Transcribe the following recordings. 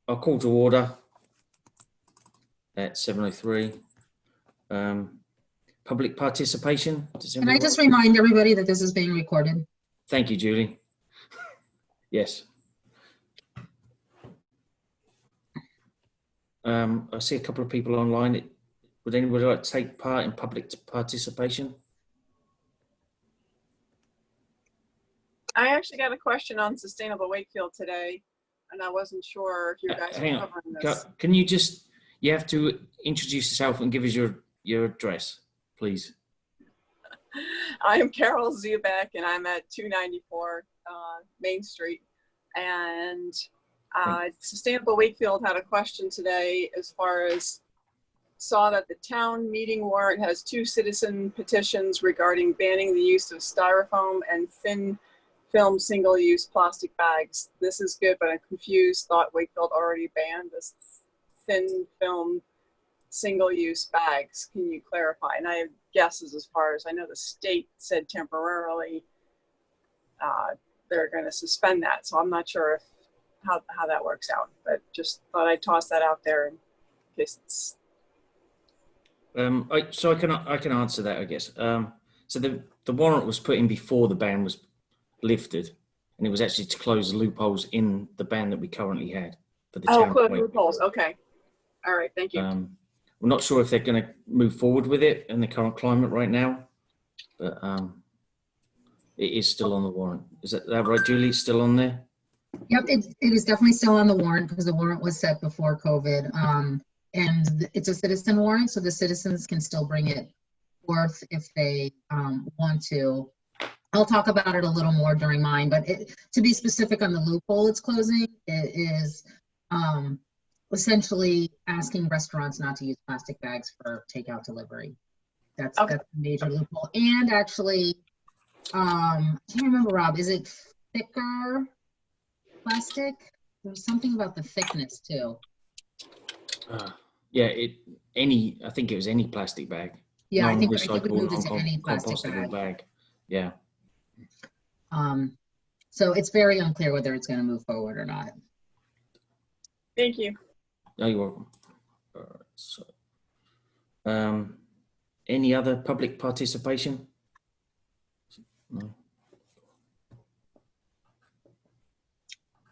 I'll call to order at 7:03. Public participation. Can I just remind everybody that this is being recorded? Thank you, Julie. Yes. I see a couple of people online. Would anybody like to take part in public participation? I actually got a question on Sustainable Wakefield today, and I wasn't sure if you guys were covering this. Can you just, you have to introduce yourself and give us your address, please. I am Carol Zubek, and I'm at 294 Main Street. And Sustainable Wakefield had a question today as far as saw that the town meeting warrant has 2 citizen petitions regarding banning the use of styrofoam and thin film single-use plastic bags. This is good, but I'm confused. Thought Wakefield already banned this thin film single-use bags. Can you clarify? And I have guesses as far as I know the state said temporarily they're going to suspend that. So I'm not sure if how that works out, but just thought I'd toss that out there in case it's. So I can answer that, I guess. So the warrant was put in before the ban was lifted, and it was actually to close the loopholes in the ban that we currently had for the town. Close loopholes. Okay. All right. Thank you. We're not sure if they're going to move forward with it in the current climate right now, but it is still on the warrant. Is that right, Julie? It's still on there? Yep, it is definitely still on the warrant because the warrant was set before COVID. And it's a citizen warrant, so the citizens can still bring it forth if they want to. I'll talk about it a little more during mine, but to be specific on the loophole it's closing, it is essentially asking restaurants not to use plastic bags for takeout delivery. That's a major loophole. And actually, I can't remember, Rob, is it thicker plastic? There's something about the thickness too. Yeah, I think it was any plastic bag. Yeah, I think we moved it to any plastic bag. Yeah. So it's very unclear whether it's going to move forward or not. Thank you. No, you're welcome. All right, so, any other public participation? No.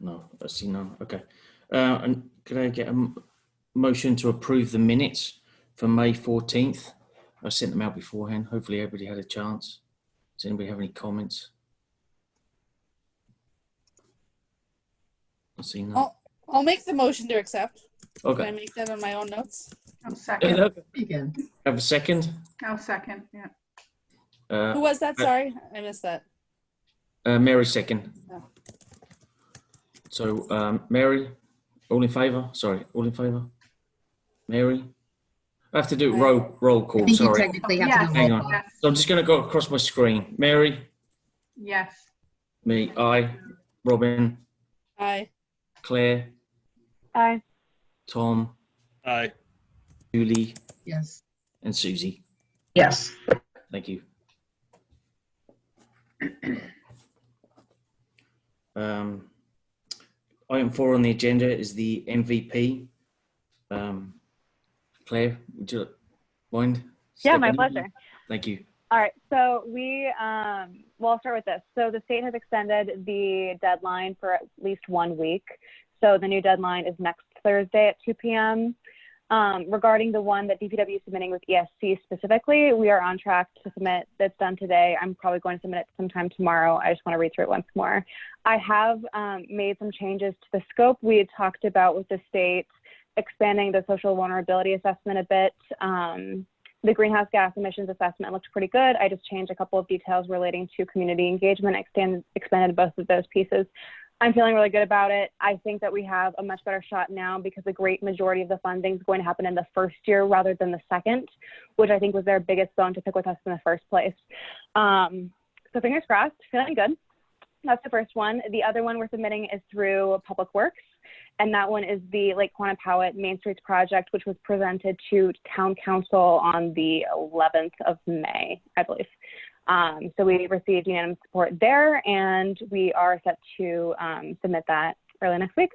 No, I see none. Okay. And could I get a motion to approve the minutes for May 14th? I sent them out beforehand. Hopefully everybody had a chance. Does anybody have any comments? I see none. I'll make the motion to accept. Okay. Can I make that on my own notes? I'll second. Have a second? I'll second, yeah. Who was that? Sorry, I missed that. Mary second. Oh. So Mary, all in favour? Sorry, all in favour? Mary? I have to do roll call, sorry. Technically have to do Hang roll on. call. Yes. So I'm just going to go across my screen. Mary? Yes. Me, aye. Robin? Aye. Claire? Aye. Tom? Aye. Julie? Yes. And Susie? Yes. Thank you. Item 4 on the agenda is the MVP. Claire, would you mind? Yeah, my pleasure. Thank you. All right, so well, I'll start with this. So the state has extended the deadline for at least 1 week. So the new deadline is next Thursday at 2 p.m. Regarding the one that DPW is submitting with ESC specifically, we are on track to submit. That's done today. I'm probably going to submit it sometime tomorrow. I just want to read through it once more. I have made some changes to the scope we had talked about with the state, expanding the social vulnerability assessment a bit. The greenhouse gas emissions assessment looked pretty good. I just changed a couple of details relating to community engagement, expanded both of those pieces. I'm feeling really good about it. I think that we have a much better shot now because the great majority of the funding is going to happen in the first year rather than the second, which I think was their biggest bone to pick with us in the first place. So fingers crossed, feeling good. That's the first one. The other one we're submitting is through Public Works, and that one is the Lake Quannapowitt Main Streets project, which was presented to Town Council on the 11th of May, I believe. So we received unanimous support there, and we are set to submit that early next week.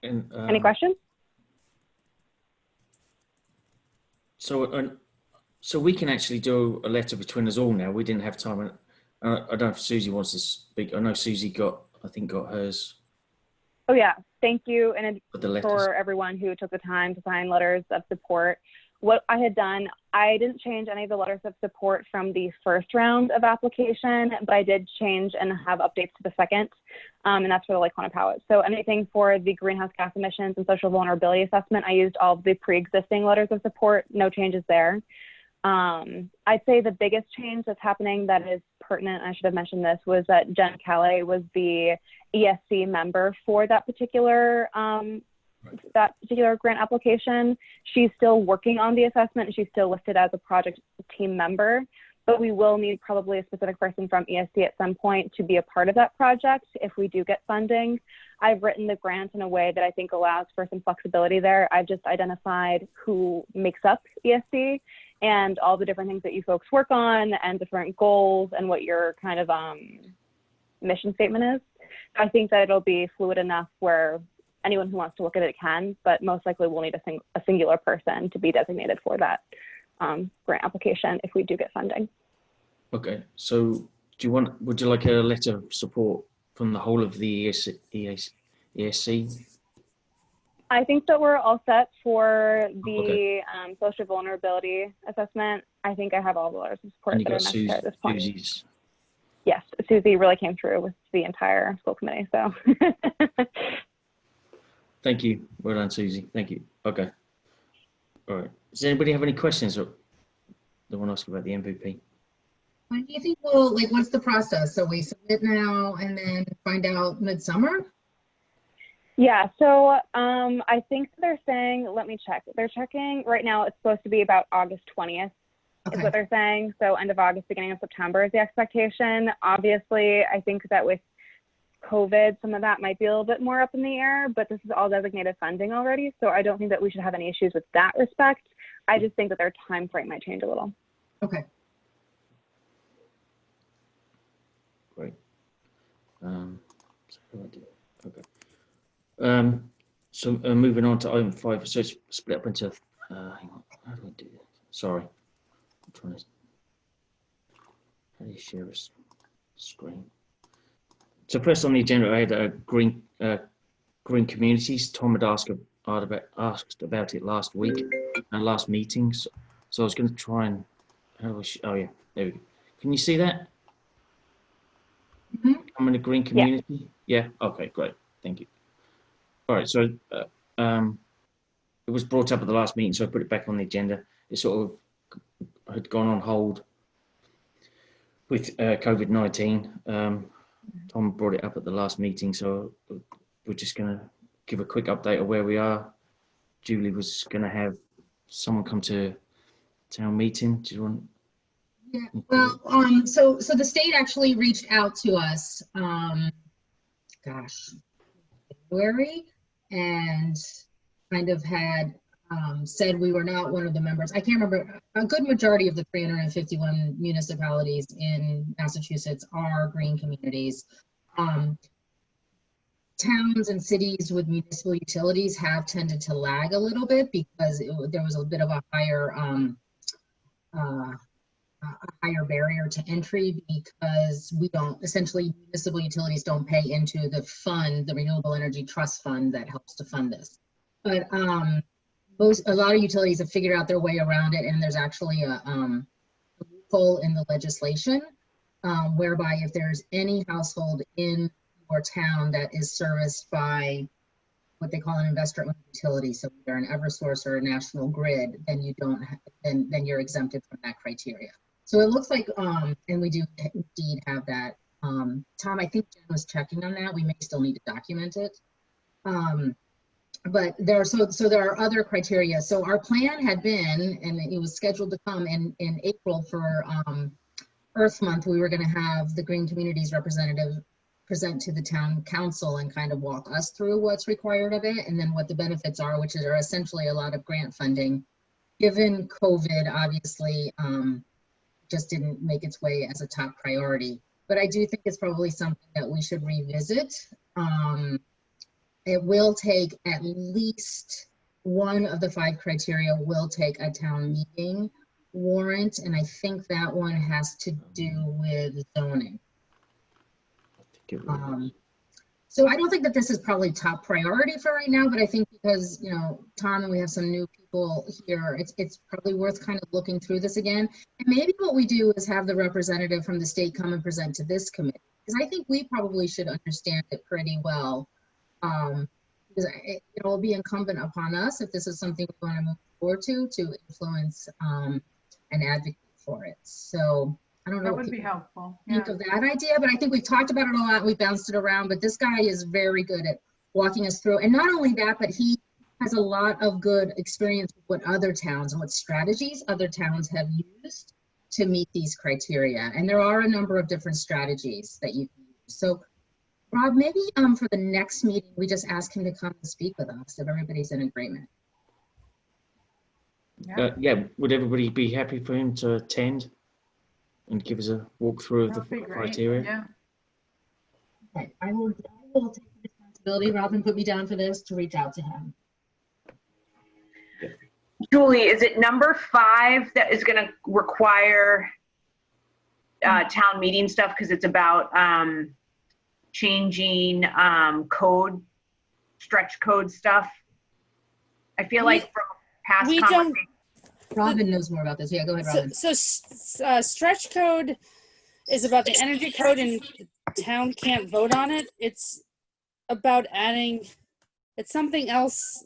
And Any questions? So we can actually do a letter between us all now. We didn't have time. I don't know if Susie wants to speak. I know Susie got hers Oh yeah, thank you and for the letters. for everyone who took the time to sign letters of support. What I had done, I didn't change any of the letters of support from the first round of application, but I did change and have updates to the second, and that's for the Lake Quannapowitt. So anything for the greenhouse gas emissions and social vulnerability assessment, I used all of the pre-existing letters of support, no changes there. I'd say the biggest change that's happening that is pertinent, I should have mentioned this, was that Jen Calais was the ESC member for that particular grant application. She's still working on the assessment and she's still listed as a project team member, but we will need probably a specific person from ESC at some point to be a part of that project if we do get funding. I've written the grant in a way that I think allows for some flexibility there. I've just identified who makes up ESC and all the different things that you folks work on and different goals and what your kind of mission statement is. I think that it'll be fluid enough where anyone who wants to look at it can, but most likely we'll need a singular person to be designated for that grant application if we do get funding. Okay, so would you like a letter of support from the whole of the ESC? I think that we're all set for the Okay. Social vulnerability assessment. I think I have all the letters of support And you that are got necessary at this point. Susie's. Yes, Susie really came through with the entire school committee, so. Thank you. Well done, Susie. Thank you. Okay. All right. Does anybody have any questions that they want to ask about the MVP? When do you think what's the process? So we submit now and then find out midsummer? Yeah, so I think they're saying, let me check. They're checking right now, it's supposed to be about August 20th is what they're saying. So end of August, beginning of September is the expectation. Obviously, I think that with COVID, some of that might be a little bit more up in the air, but this is all designated funding already. So I don't think that we should have any issues with that respect. I just think that their time frame might change a little. Okay. Great. So moving on to item 5. So it's split up into, hang on, how do I do that? Sorry. I'm trying to, how do you share a screen? So first on the agenda, I had green communities. Tom had asked about it last week, last meeting. So I was going to try and, oh yeah, there we go. Can you see that? Mm-hmm. I'm in a green community. Yeah. Okay, great. Thank you. All right. So it was brought up at the last meeting, so I put it back on the agenda. It sort of had gone on hold with COVID-19. Tom brought it up at the last meeting, so we're just going to give a quick update of where we are. Julie was going to have someone come to town meeting. Do you want? Yeah. Well, so the state actually reached out to us, February, and kind of had said we were not one of the members. I can't remember. A good majority of the 351 municipalities in Massachusetts are green communities. Towns and cities with municipal utilities have tended to lag a little bit because there was a bit of a higher barrier to entry because we don't, essentially municipal utilities don't pay into the fund, the Renewable Energy Trust Fund that helps to fund this. But a lot of utilities have figured out their way around it, and there's actually a loophole in the legislation whereby if there's any household in your town that is serviced by what they call an investor-owned utility, so either an Eversource or a National Grid, then you don't then you're exempted from that criteria. So it looks like, and we do indeed have that. Tom, I think Jen was checking on that. We may still need to document it. But there are other criteria. So our plan had been, and it was scheduled to come in April for Earth Month. We were going to have the Green Communities representative present to the town council and kind of walk us through what's required of it and then what the benefits are, which are essentially a lot of grant funding. Given COVID, obviously, just didn't make its way as a top priority. But I do think it's probably something that we should revisit it will take at least one of the 5 criteria will take a town meeting warrant, and I think that one has to do with zoning. So I don't think that this is probably top priority for right now, but I think because, you know, Tom, and we have some new people here, it's probably worth kind of looking through this again. And maybe what we do is have the representative from the state come and present to this committee, because I think we probably should understand it pretty well. Because it will be incumbent upon us, if this is something we want to move forward to influence and advocate for it. So I don't know. That would be helpful. Think of that idea, but I think we've talked about it a lot. We bounced it around, but this guy is very good at walking us through. And not only that, but he has a lot of good experience with what other towns and what strategies other towns have used to meet these criteria. And there are a number of different strategies that you can use. So Rob, maybe for the next meeting, we just ask him to come and speak with us if everybody's in agreement. Yeah, would everybody be happy for him to attend and give us a walkthrough of the criteria? Yeah. Okay, I will take the responsibility. Robin put me down for this to reach out to him. Julie, is it number 5 that is going to require town meeting stuff because it's about changing code, stretch code stuff? I feel like from past conversations. Robin knows more about this. Yeah, go ahead, Robin. So stretch code is about the energy code, and the town can't vote on it. It's about adding, it's something else.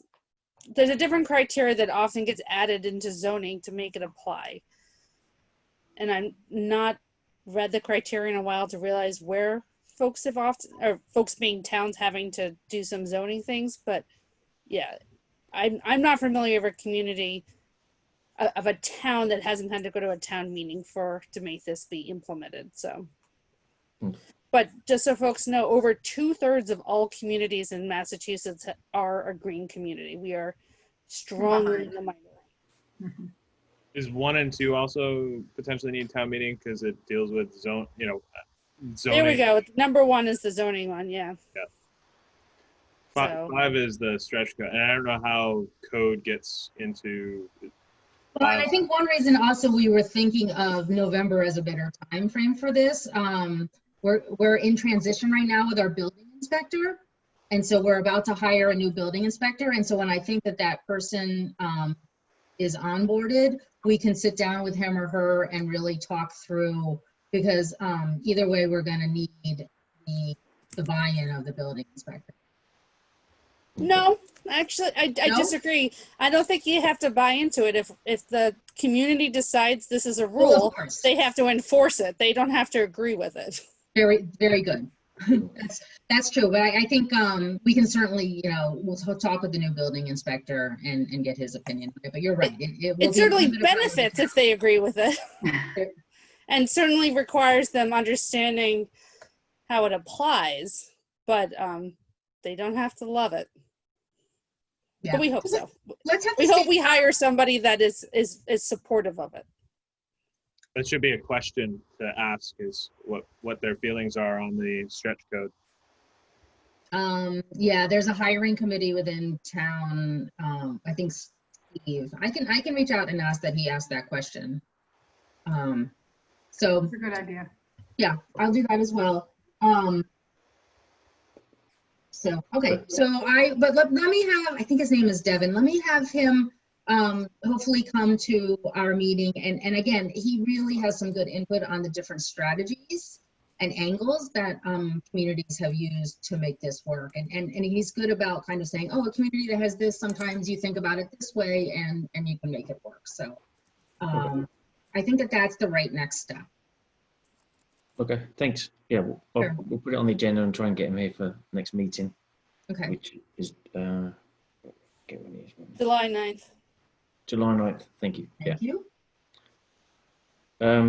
There's a different criteria that often gets added into zoning to make it apply. And I'm not read the criteria in a while to realize where folks have often, or folks being towns having to do some zoning things, but yeah, I'm not familiar with a community of a town that hasn't had to go to a town meeting to make this be implemented. So, but just so folks know, over 2/3 of all communities in Massachusetts are a green community. We are strongly in the minority. Is 1 and 2 also potentially need town meeting because it deals with zoning? There we go. Number 1 is the zoning one. Yeah. Yeah. So, 5 is the stretch code, and I don't know how code gets into. Well, I think one reason also we were thinking of November as a better time frame for this. We're in transition right now with our building inspector, and so we're about to hire a new building inspector. And so when I think that person is onboarded, we can sit down with him or her and really talk through, because either way we're going to need the buy-in of the building inspector. no, actually, I disagree. I don't think you have to buy into it. If the community decides this is a rule, they have to enforce it. They don't have to agree with it. Very, very good. That's true. But I think we can certainly, we'll talk with the new building inspector and get his opinion. But you're right. It certainly benefits if they agree with it. And certainly requires them understanding how it applies. But they don't have to love it. Yeah. But we hope so. We hope we hire somebody that is supportive of it. That should be a question to ask, is what their feelings are on the stretch code. Yeah, there's a hiring committee within town. I think Steve. I can reach out and ask that he ask that question. So that's a good idea. Yeah, I'll do that as well. So, okay, but let me have, I think his name is Devin. Let me have him hopefully come to our meeting. And again, he really has some good input on the different strategies and angles that communities have used to make this work. And he's good about kind of saying, oh, a community that has this, sometimes you think about it this way and you can make it work. So I think that's the right next step. Okay, thanks. Yeah, we'll put it on the agenda and try and get him here for next meeting. Okay. Which is July 9th. July 9th. Thank you. Thank you.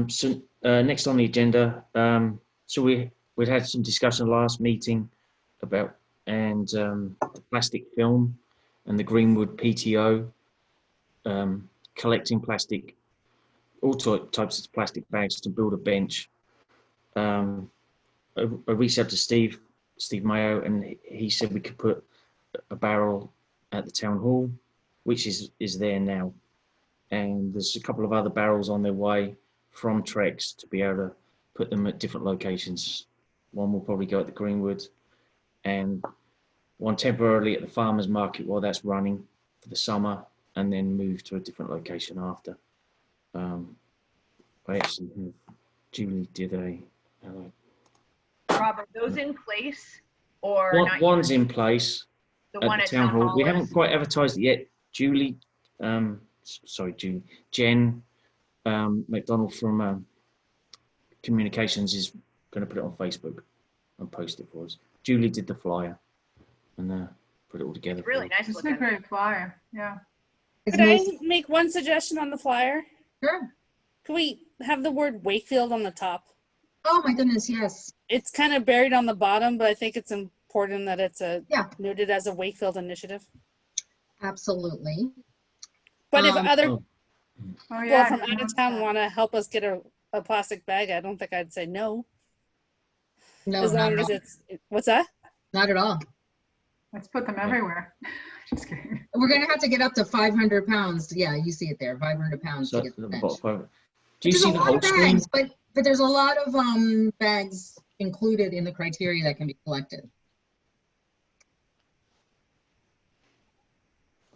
So next on the agenda, so we had some discussion last meeting about the plastic film and the Greenwood PTO collecting plastic, all types of plastic bags to build a bench. I reached out to Steve Mayo, and he said we could put a barrel at the town hall, which is there now. And there's a couple of other barrels on their way from Trex to be able to put them at different locations. One will probably go at the Greenwood, and one temporarily at the farmers market while that's running for the summer, and then move to a different location after. I actually have, Julie did Rob, are those in place or not? one's in place The at one the at town hall. We is- haven't quite advertised it yet. Julie, Jen McDonald from Communications is going to put it on Facebook and post it for us. Julie did the flyer and put it all together. It's really nice It's a looking. great flyer, yeah. It's Could I most- make one suggestion on the flyer? Sure. Could we have the word Wakefield on the top? Oh my goodness, yes. It's kind of buried on the bottom, but I think it's important that it's Yeah. noted as a Wakefield initiative. Absolutely. But if other Oh, Oh, people yeah. from out of town want to help us get a plastic bag, I don't think I'd say no. No, As not long at as all. what's that? Not at all. Let's put them everywhere. Just kidding. We're gonna have to get up to 500 pounds. Yeah, you see it there, 500 pounds so to get the the bench. bottom. Do you Which is see a the lot whole of screen? bags, but there's a lot of bags included in the criteria that can be collected.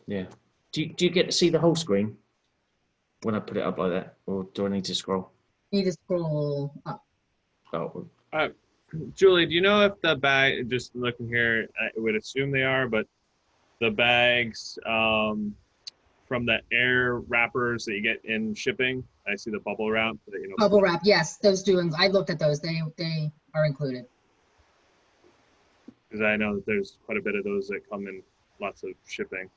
Yeah. Do you get to see the whole screen when I put it up like that, or do I need to scroll? You need to scroll up. Oh, Julie, do you know if the bag, just looking here, I would assume they are, but the bags from the air wrappers that you get in shipping, I see the bubble wrap. You know, Bubble wrap, yes, those do. I looked at those. They are included. because I know that there's quite a bit of those that come in lots of shipping.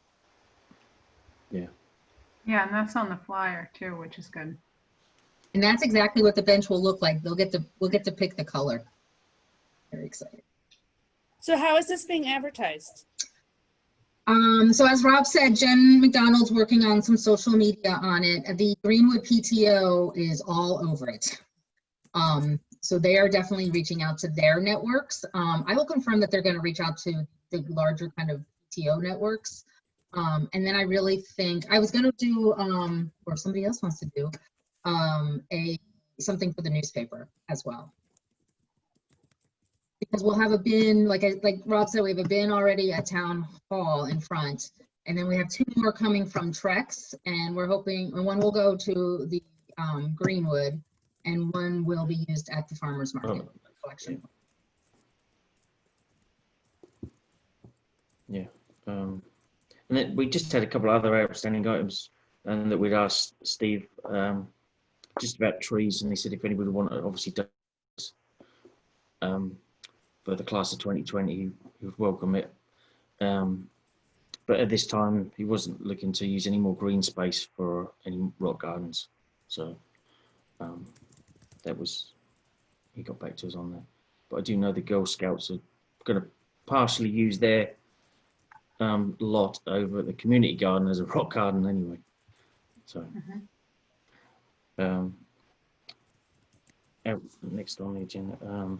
Yeah, and that's on the flyer too, which is good. And that's exactly what the bench will look like. We'll get to pick the color. Very excited. So how is this being advertised? So as Rob said, Jen McDonald's working on some social media on it. The Greenwood PTO is all over it. So they are definitely reaching out to their networks. I will confirm that they're going to reach out to the larger kind of PTO networks. And then I really think I was going to do, or somebody else wants to do, something for the newspaper as well. Because we'll have a bin, like Rob said, we have a bin already at Town Hall in front. And then we have two more coming from Trex, and we're hoping, and one will go to the Greenwood, and one will be used at the farmer's market collection. yeah. And then we just had a couple of other outstanding items, and that we'd asked Steve just about trees, and he said if anybody wanted, obviously does. For the class of 2020, he would welcome it. But at this time, he wasn't looking to use any more green space for any rock gardens. So that was, he got back to us on that. But I do know the Girl Scouts are going to partially use their lot over at the community garden as a rock garden anyway. So next on the agenda.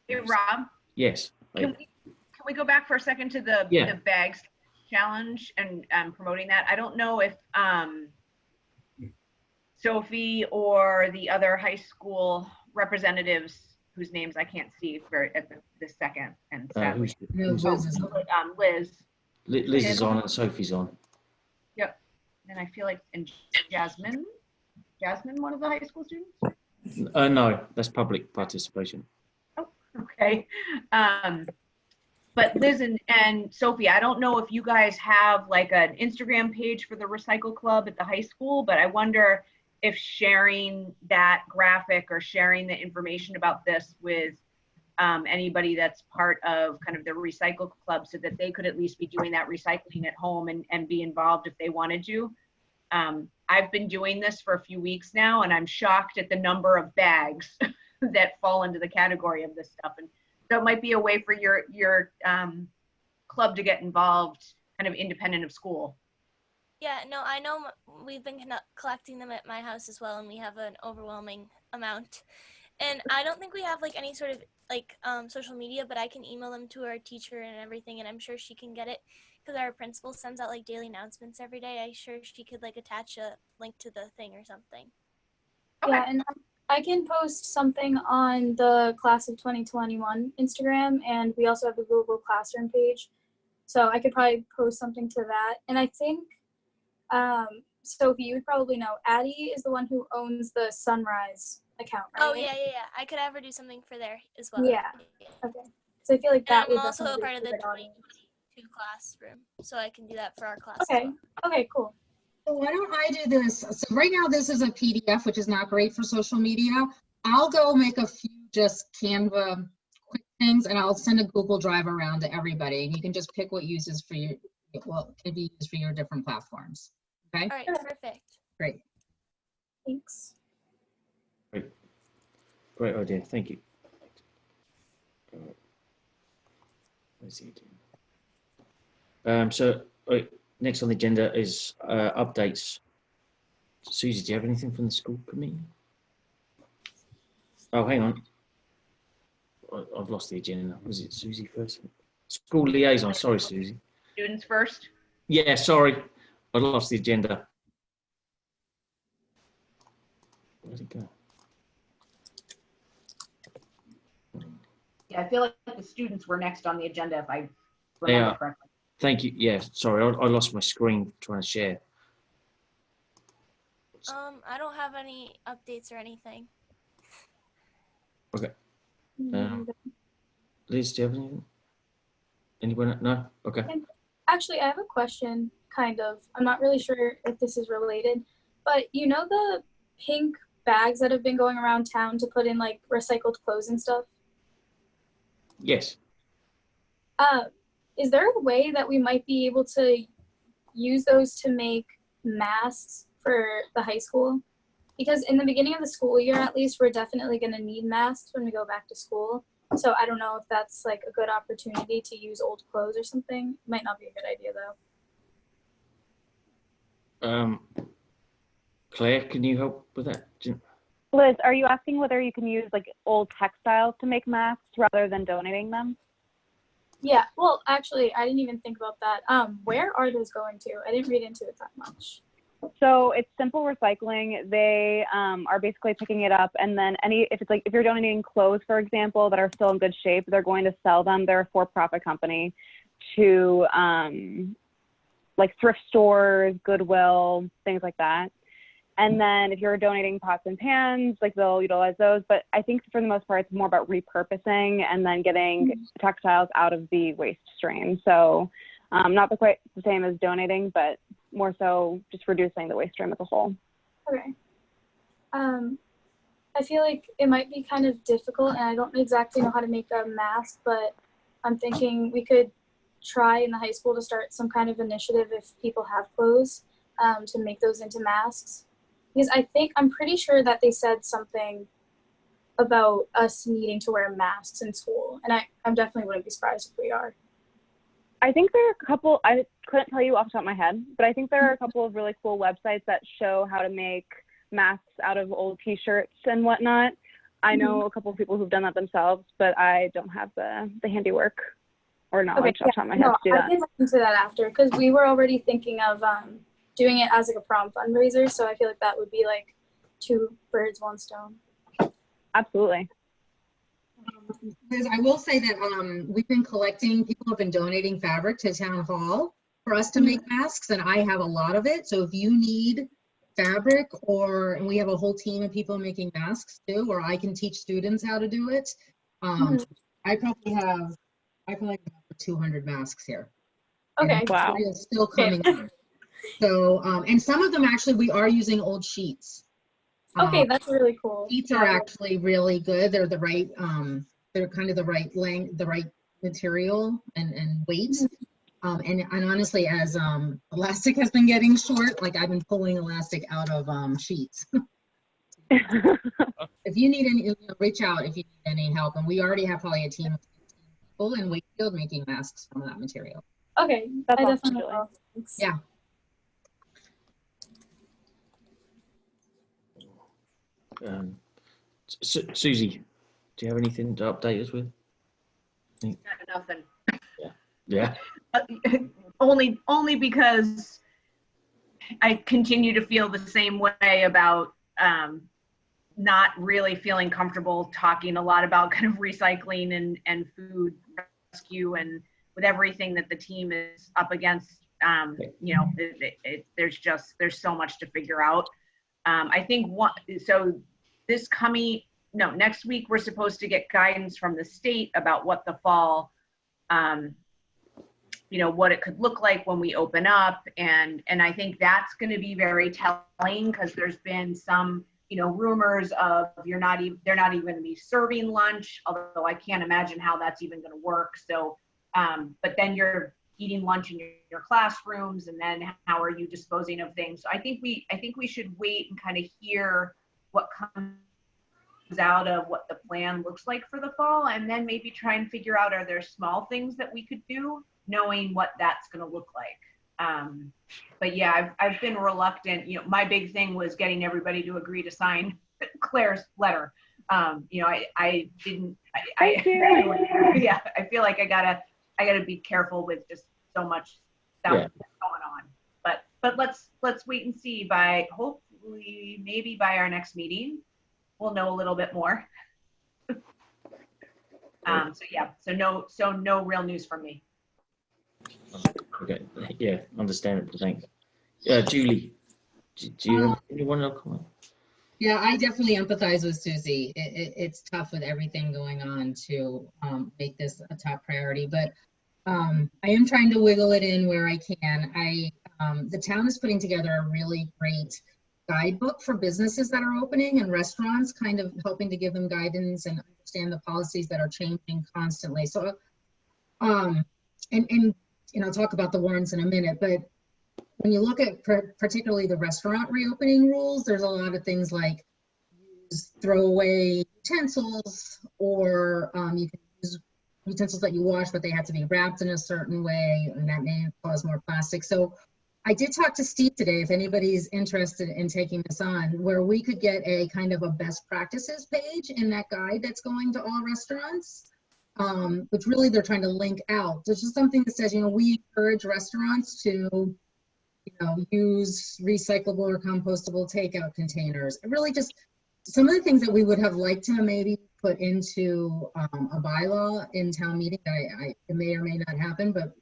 Hey, Rob, Yes. can we go back for a second to the bags challenge and promoting that? I don't know if Sophie or the other high school representatives whose names I can't see at this second, and sadly. No, Liz is on. Liz. Liz is on and Sophie's on. Yep. And I feel like, and Jasmine, one of the high school students? No, that's public participation. Oh, okay. But Liz and Sophie, I don't know if you guys have like an Instagram page for the Recycle Club at the high school, but I wonder if sharing that graphic or sharing the information about this with anybody that's part of kind of the Recycle Club, so that they could at least be doing that recycling at home and be involved if they wanted to. I've been doing this for a few weeks now, and I'm shocked at the number of bags that fall into the category of this stuff. And so it might be a way for your club to get involved kind of independent of school. Yeah, no, I know we've been collecting them at my house as well, and we have an overwhelming amount. And I don't think we have like any sort of like social media, but I can email them to our teacher and everything, and I'm sure she can get it because our principal sends out like daily announcements every day. I'm sure she could like attach a link to the thing or something. Okay. Yeah, and I can post something on the class of 2021 Instagram, and we also have a Google Classroom page. So I could probably post something to that. And I think, Sophie, you would probably know, Addie is the one who owns the Sunrise account, right? Oh yeah. I could have her do something for there as well. Yeah. Okay. So I feel like that And would I'm also a definitely part of be the a good audience. 22 classroom, so I can do that for our class. Okay. As Okay, cool. So why don't I do this? So right now this is a PDF, which is not great for social media. I'll go make a few just Canva quick things, and I'll send a Google Drive around to everybody. And you can just pick what uses for your, well, can be used for your different platforms. Okay, well. All right, perfect. great. Thanks. Great idea. Thank you. Where's the agenda? So next on the agenda is updates. Susie, do you have anything from the school committee? Oh, hang on. I've lost the agenda. Was it Susie first? School liaison. Sorry, Susie. Students first. Yeah, sorry. I lost the agenda. Where'd it go? Yeah, I feel like the students were next on the agenda if I They remember are. correctly. Thank you. Yeah, sorry. I lost my screen trying to share. I don't have any updates or anything. Okay. Liz, do you have anything? Anyone? No? Okay. Actually, I have a question, kind of. I'm not really sure if this is related, but you know the pink bags that have been going around town to put in like recycled clothes and stuff? Yes. Is there a way that we might be able to use those to make masks for the high school? Because in the beginning of the school year, at least, we're definitely going to need masks when we go back to school. So I don't know if that's like a good opportunity to use old clothes or something. Might not be a good idea though. Claire, can you help with that? Liz, are you asking whether you can use like old textiles to make masks rather than donating them? Yeah, well, actually, I didn't even think about that. Where are those going to? I didn't read into it that much. So it's simple recycling. They are basically picking it up, and then if you're donating clothes, for example, that are still in good shape, they're going to sell them. They're a for-profit company to like thrift stores, Goodwill, things like that. And then if you're donating pots and pans, like they'll utilize those. But I think for the most part, it's more about repurposing and then getting textiles out of the waste stream. So not quite the same as donating, but more so just reducing the waste stream as a whole. Okay. I feel like it might be kind of difficult, and I don't exactly know how to make a mask, but I'm thinking we could try in the high school to start some kind of initiative if people have clothes to make those into masks. Because I'm pretty sure that they said something about us needing to wear masks in school, and I definitely wouldn't be surprised if we are. I think there are a couple, I couldn't tell you off the top of my head, but I think there are a couple of really cool websites that show how to make masks out of old t-shirts and whatnot. I know a couple of people who've done that themselves, but I don't have the handiwork or knowledge off the top of my head to do I that. can look into that after, because we were already thinking of doing it as like a prom fundraiser, so I feel like that would be like 2 birds, 1 stone. Absolutely. Liz, I will say that we've been collecting, people have been donating fabric to town hall for us to make masks, and I have a lot of it. So if you need fabric, and we have a whole team of people making masks too, or I can teach students how to do it. I probably have 200 masks here. Okay. Wow. It's still coming in. So, and some of them actually, we are using old sheets. Okay, that's really cool. Sheets are actually really good. They're the right, they're kind of the right length, the right material and weight. And honestly, as elastic has been getting short, like I've been pulling elastic out of sheets. If you need any, reach out if you need any help. And we already have probably a team of 15 people in Wakefield making masks from that material. Okay, That's I awesome, definitely Julie. will. Thanks. Yeah. Susie, do you have anything to update us with? Nothing. Yeah. Only because I continue to feel the same way about not really feeling comfortable talking a lot about kind of recycling and food rescue, and with everything that the team is up against. You know, there's so much to figure out. I think next week we're supposed to get guidance from the state about what the fall, you know, what it could look like when we open up. And I think that's going to be very telling, because there's been some, you know, rumors of they're not even going to be serving lunch, although I can't imagine how that's even going to work. So, but then you're eating lunch in your classrooms, and then how are you disposing of things? So I think we should wait and kind of hear what comes out of what the plan looks like for the fall, and then maybe try and figure out, are there small things that we could do, knowing what that's going to look like. But yeah, I've been reluctant. You know, my big thing was getting everybody to agree to sign Claire's letter. You know, I didn't. Yeah, I feel like I gotta be careful with just so much stuff going on. But let's wait and see. By hopefully maybe by our next meeting, we'll know a little bit more. So no real news from me. Okay. Yeah, understandable. Thanks. Julie, do you have anyone else comment? Yeah, I definitely empathize with Susie. It's tough with everything going on to make this a top priority, but I am trying to wiggle it in where I can. The town is putting together a really great guidebook for businesses that are opening and restaurants, kind of helping to give them guidance and understand the policies that are changing constantly. So, and you know, I'll talk about the warrants in a minute, but when you look at particularly the restaurant reopening rules, there's a lot of things like use throwaway utensils, or you can use utensils that you wash, but they have to be wrapped in a certain way, and that may cause more plastic. So I did talk to Steve today, if anybody's interested in taking this on, where we could get a kind of a best practices page in that guide that's going to all restaurants, which really they're trying to link out. There's just something that says, you know, we encourage restaurants to, you know, use recyclable or compostable takeout containers. Really just some of the things that we would have liked to maybe put into a bylaw in town meeting. It may or may not happen, but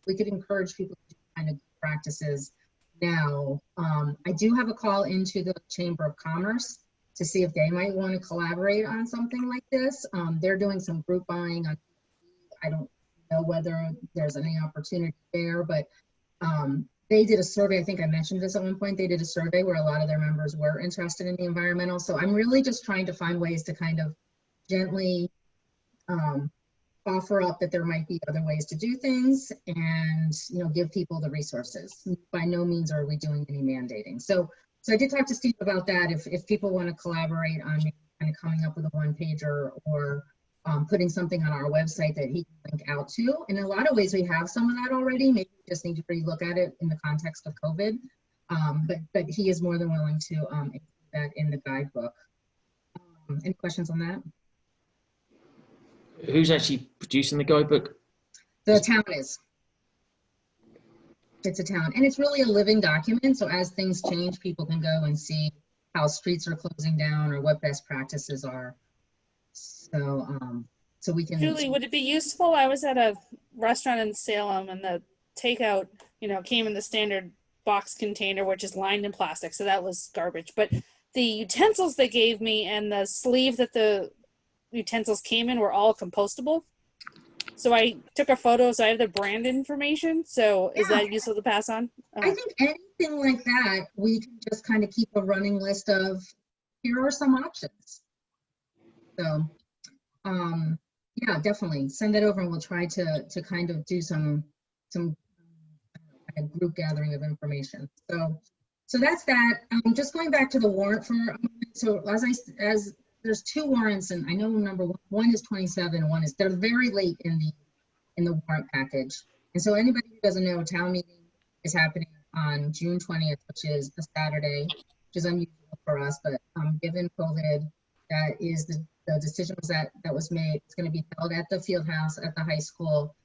we could encourage people to do kind of practices now. I do have a call into the Chamber of Commerce to see if they might want to collaborate on something like this. They're doing some group buying on, I don't know whether there's any opportunity there, but they did a survey. I think I mentioned this at one point. They did a survey where a lot of their members were interested in the environmental. So I'm really just trying to find ways to kind of gently offer up that there might be other ways to do things, and, you know, give people the resources. By no means are we doing any mandating. So I did talk to Steve about that. If people want to collaborate on kind of coming up with a one-pager, or putting something on our website that he can link out to. In a lot of ways, we have some of that already. Maybe we just need to relook at it in the context of COVID. But he is more than willing to include that in the guidebook. Any questions on that? Who's actually producing the guidebook? The town is. It's a town, and it's really a living document. So as things change, people can go and see how streets are closing down or what best practices are. So we can. Julie, would it be useful? I was at a restaurant in Salem, and the takeout, you know, came in the standard box container, which is lined in plastic. So that was garbage. But the utensils they gave me and the sleeve that the utensils came in were all compostable. So I took a photo, so I have the brand information. So is that useful to pass on? I think anything like that, we can just kind of keep a running list of, here are some options. So, yeah, definitely send that over, and we'll try to kind of do some group gathering of information. So that's that. Just going back to the warrant for a moment. So as there's two warrants, and I know number one is 27, one is, they're very late in the warrant package. And so anybody who doesn't know, town meeting is happening on June 20th, which is a Saturday, which is unusual for us, but given COVID, that is the decision that was made. It's going to be held at the field house at the high school.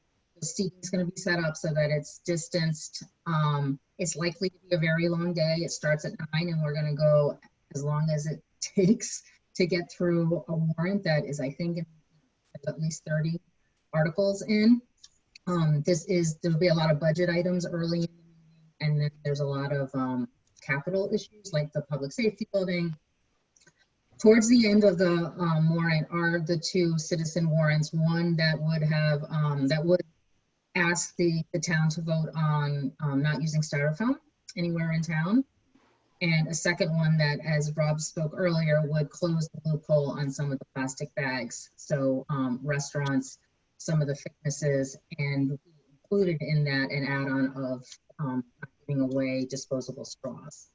The seating is going to be set up so that it's distanced. It's likely to be a very long day. It starts at 9 and we're going to go as long as it takes to get through a warrant that is, I think, at least 30 articles in. There'll be a lot of budget items early in the meeting, and then there's a lot of capital issues like the public safety building. Towards the end of the warrant are the 2 citizen warrants. One that would have that would ask the town to vote on not using styrofoam anywhere in town, and a second one that, as Rob spoke earlier, would close the loophole on some of the plastic bags. So restaurants, some of the fitnesses, and included in that an add-on of giving away disposable straws.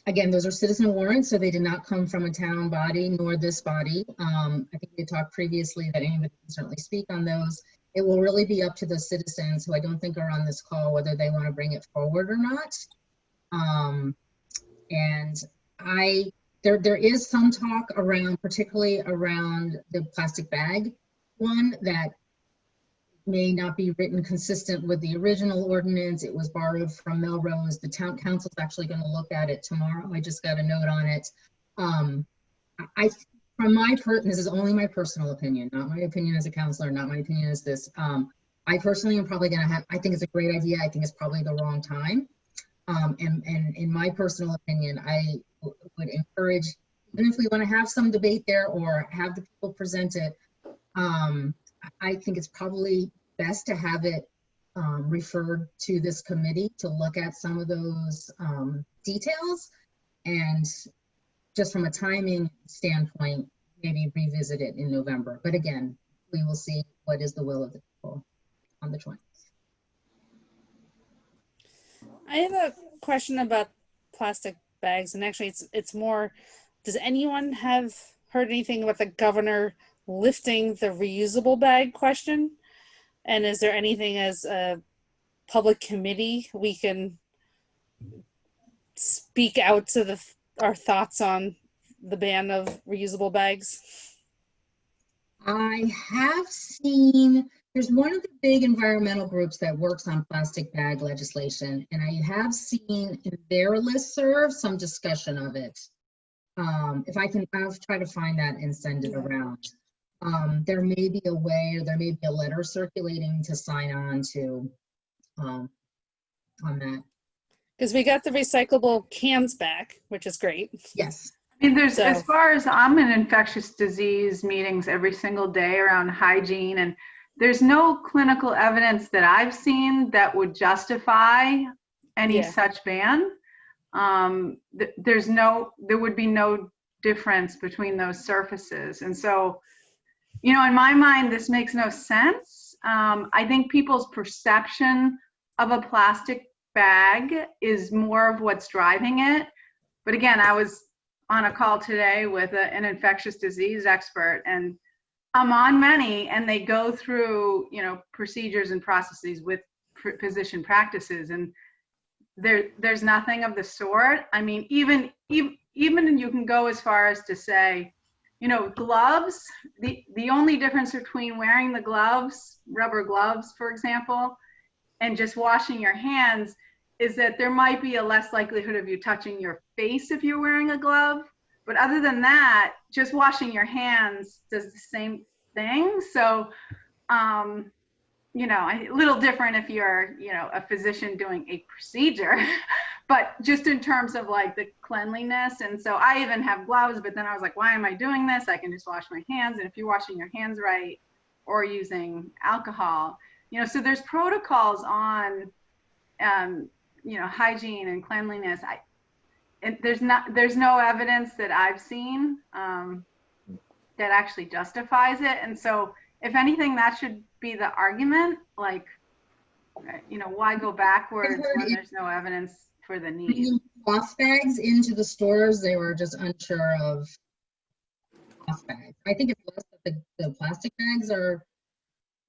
Again, those are citizen warrants, so they did not come from a town body nor this body. I think we talked previously that anybody can certainly speak on those. It will really be up to the citizens, who I don't think are on this call, whether they want to bring it forward or not. And there is some talk around, particularly around the plastic bag one, that may not be written consistent with the original ordinance. It was borrowed from Melrose. The town council is actually going to look at it tomorrow. I just got a note on it. This is only my personal opinion, not my opinion as a counselor, not my opinion as this. I personally am probably going to I think it's a great idea. I think it's probably the wrong time. And in my personal opinion, I would encourage, even if we want to have some debate there or have the people present it, I think it's probably best to have it referred to this committee to look at some of those details, and just from a timing standpoint, maybe revisit it in November. But again, we will see what is the will of the people on the 20th. I have a question about plastic bags, and actually it's more, does anyone have heard anything about the governor lifting the reusable bag question? And is there anything as a public committee we can speak out to our thoughts on the ban of reusable bags? I have seen, there's one of the big environmental groups that works on plastic bag legislation, and I have seen in their listserv some discussion of it. If I can, I'll try to find that and send it around. There may be a way, or there may be a letter circulating to sign on to on that. Because we got the recyclable cans back, which is great. Yes. I mean, as far as I'm in infectious disease meetings every single day around hygiene, and there's no clinical evidence that I've seen that would justify any such ban. There would be no difference between those surfaces. And so, you know, in my mind, this makes no sense. I think people's perception of a plastic bag is more of what's driving it. But again, I was on a call today with an infectious disease expert, and I'm on many, and they go through, you know, procedures and processes with physician practices, and there's nothing of the sort. I mean, even you can go as far as to say, you know, gloves, the only difference between wearing the gloves, rubber gloves, for example, and just washing your hands is that there might be a less likelihood of you touching your face if you're wearing a glove. But other than that, just washing your hands does the same thing. So, you know, a little different if you're, you know, a physician doing a procedure, but just in terms of like the cleanliness. And so I even have gloves, but then I was like, why am I doing this? I can just wash my hands. And if you're washing your hands right or using alcohol, you know, so there's protocols on, you know, hygiene and cleanliness. There's no evidence that I've seen that actually justifies it. And so if anything, that should be the argument, like, you know, why go backwards when there's no evidence for the need? Bringing cloth bags into the stores, they were just unsure of cloth bags. I think it's less that the plastic bags are,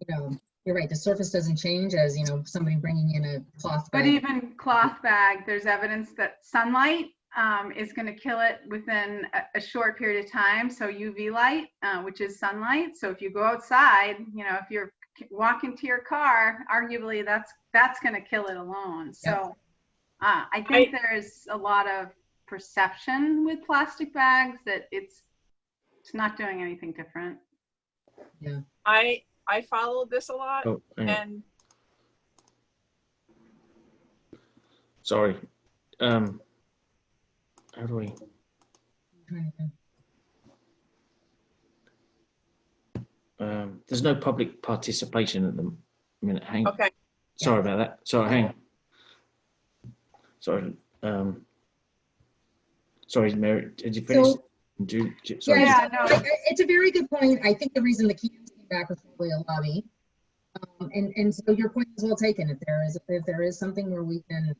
you know, you're right, the surface doesn't change as, you know, somebody bringing in a cloth bag. But even cloth bag, there's evidence that sunlight is going to kill it within a short period of time. So UV light, which is sunlight. So if you go outside, you know, if you're walking to your car, arguably that's going to kill it alone. So I think there's a lot of perception with plastic bags that it's not doing anything different. Yeah. I followed this a lot, Oh, hang on. and Sorry. How do we? There's no public participation at the minute. Hang. okay. Sorry about that. Sorry, hang on. Sorry, Mary, did you finish? So- Sorry. Yeah, no. It's a very good point. I think the reason the Keys came back was probably a lobby. And so your point is well taken. If there is something where we can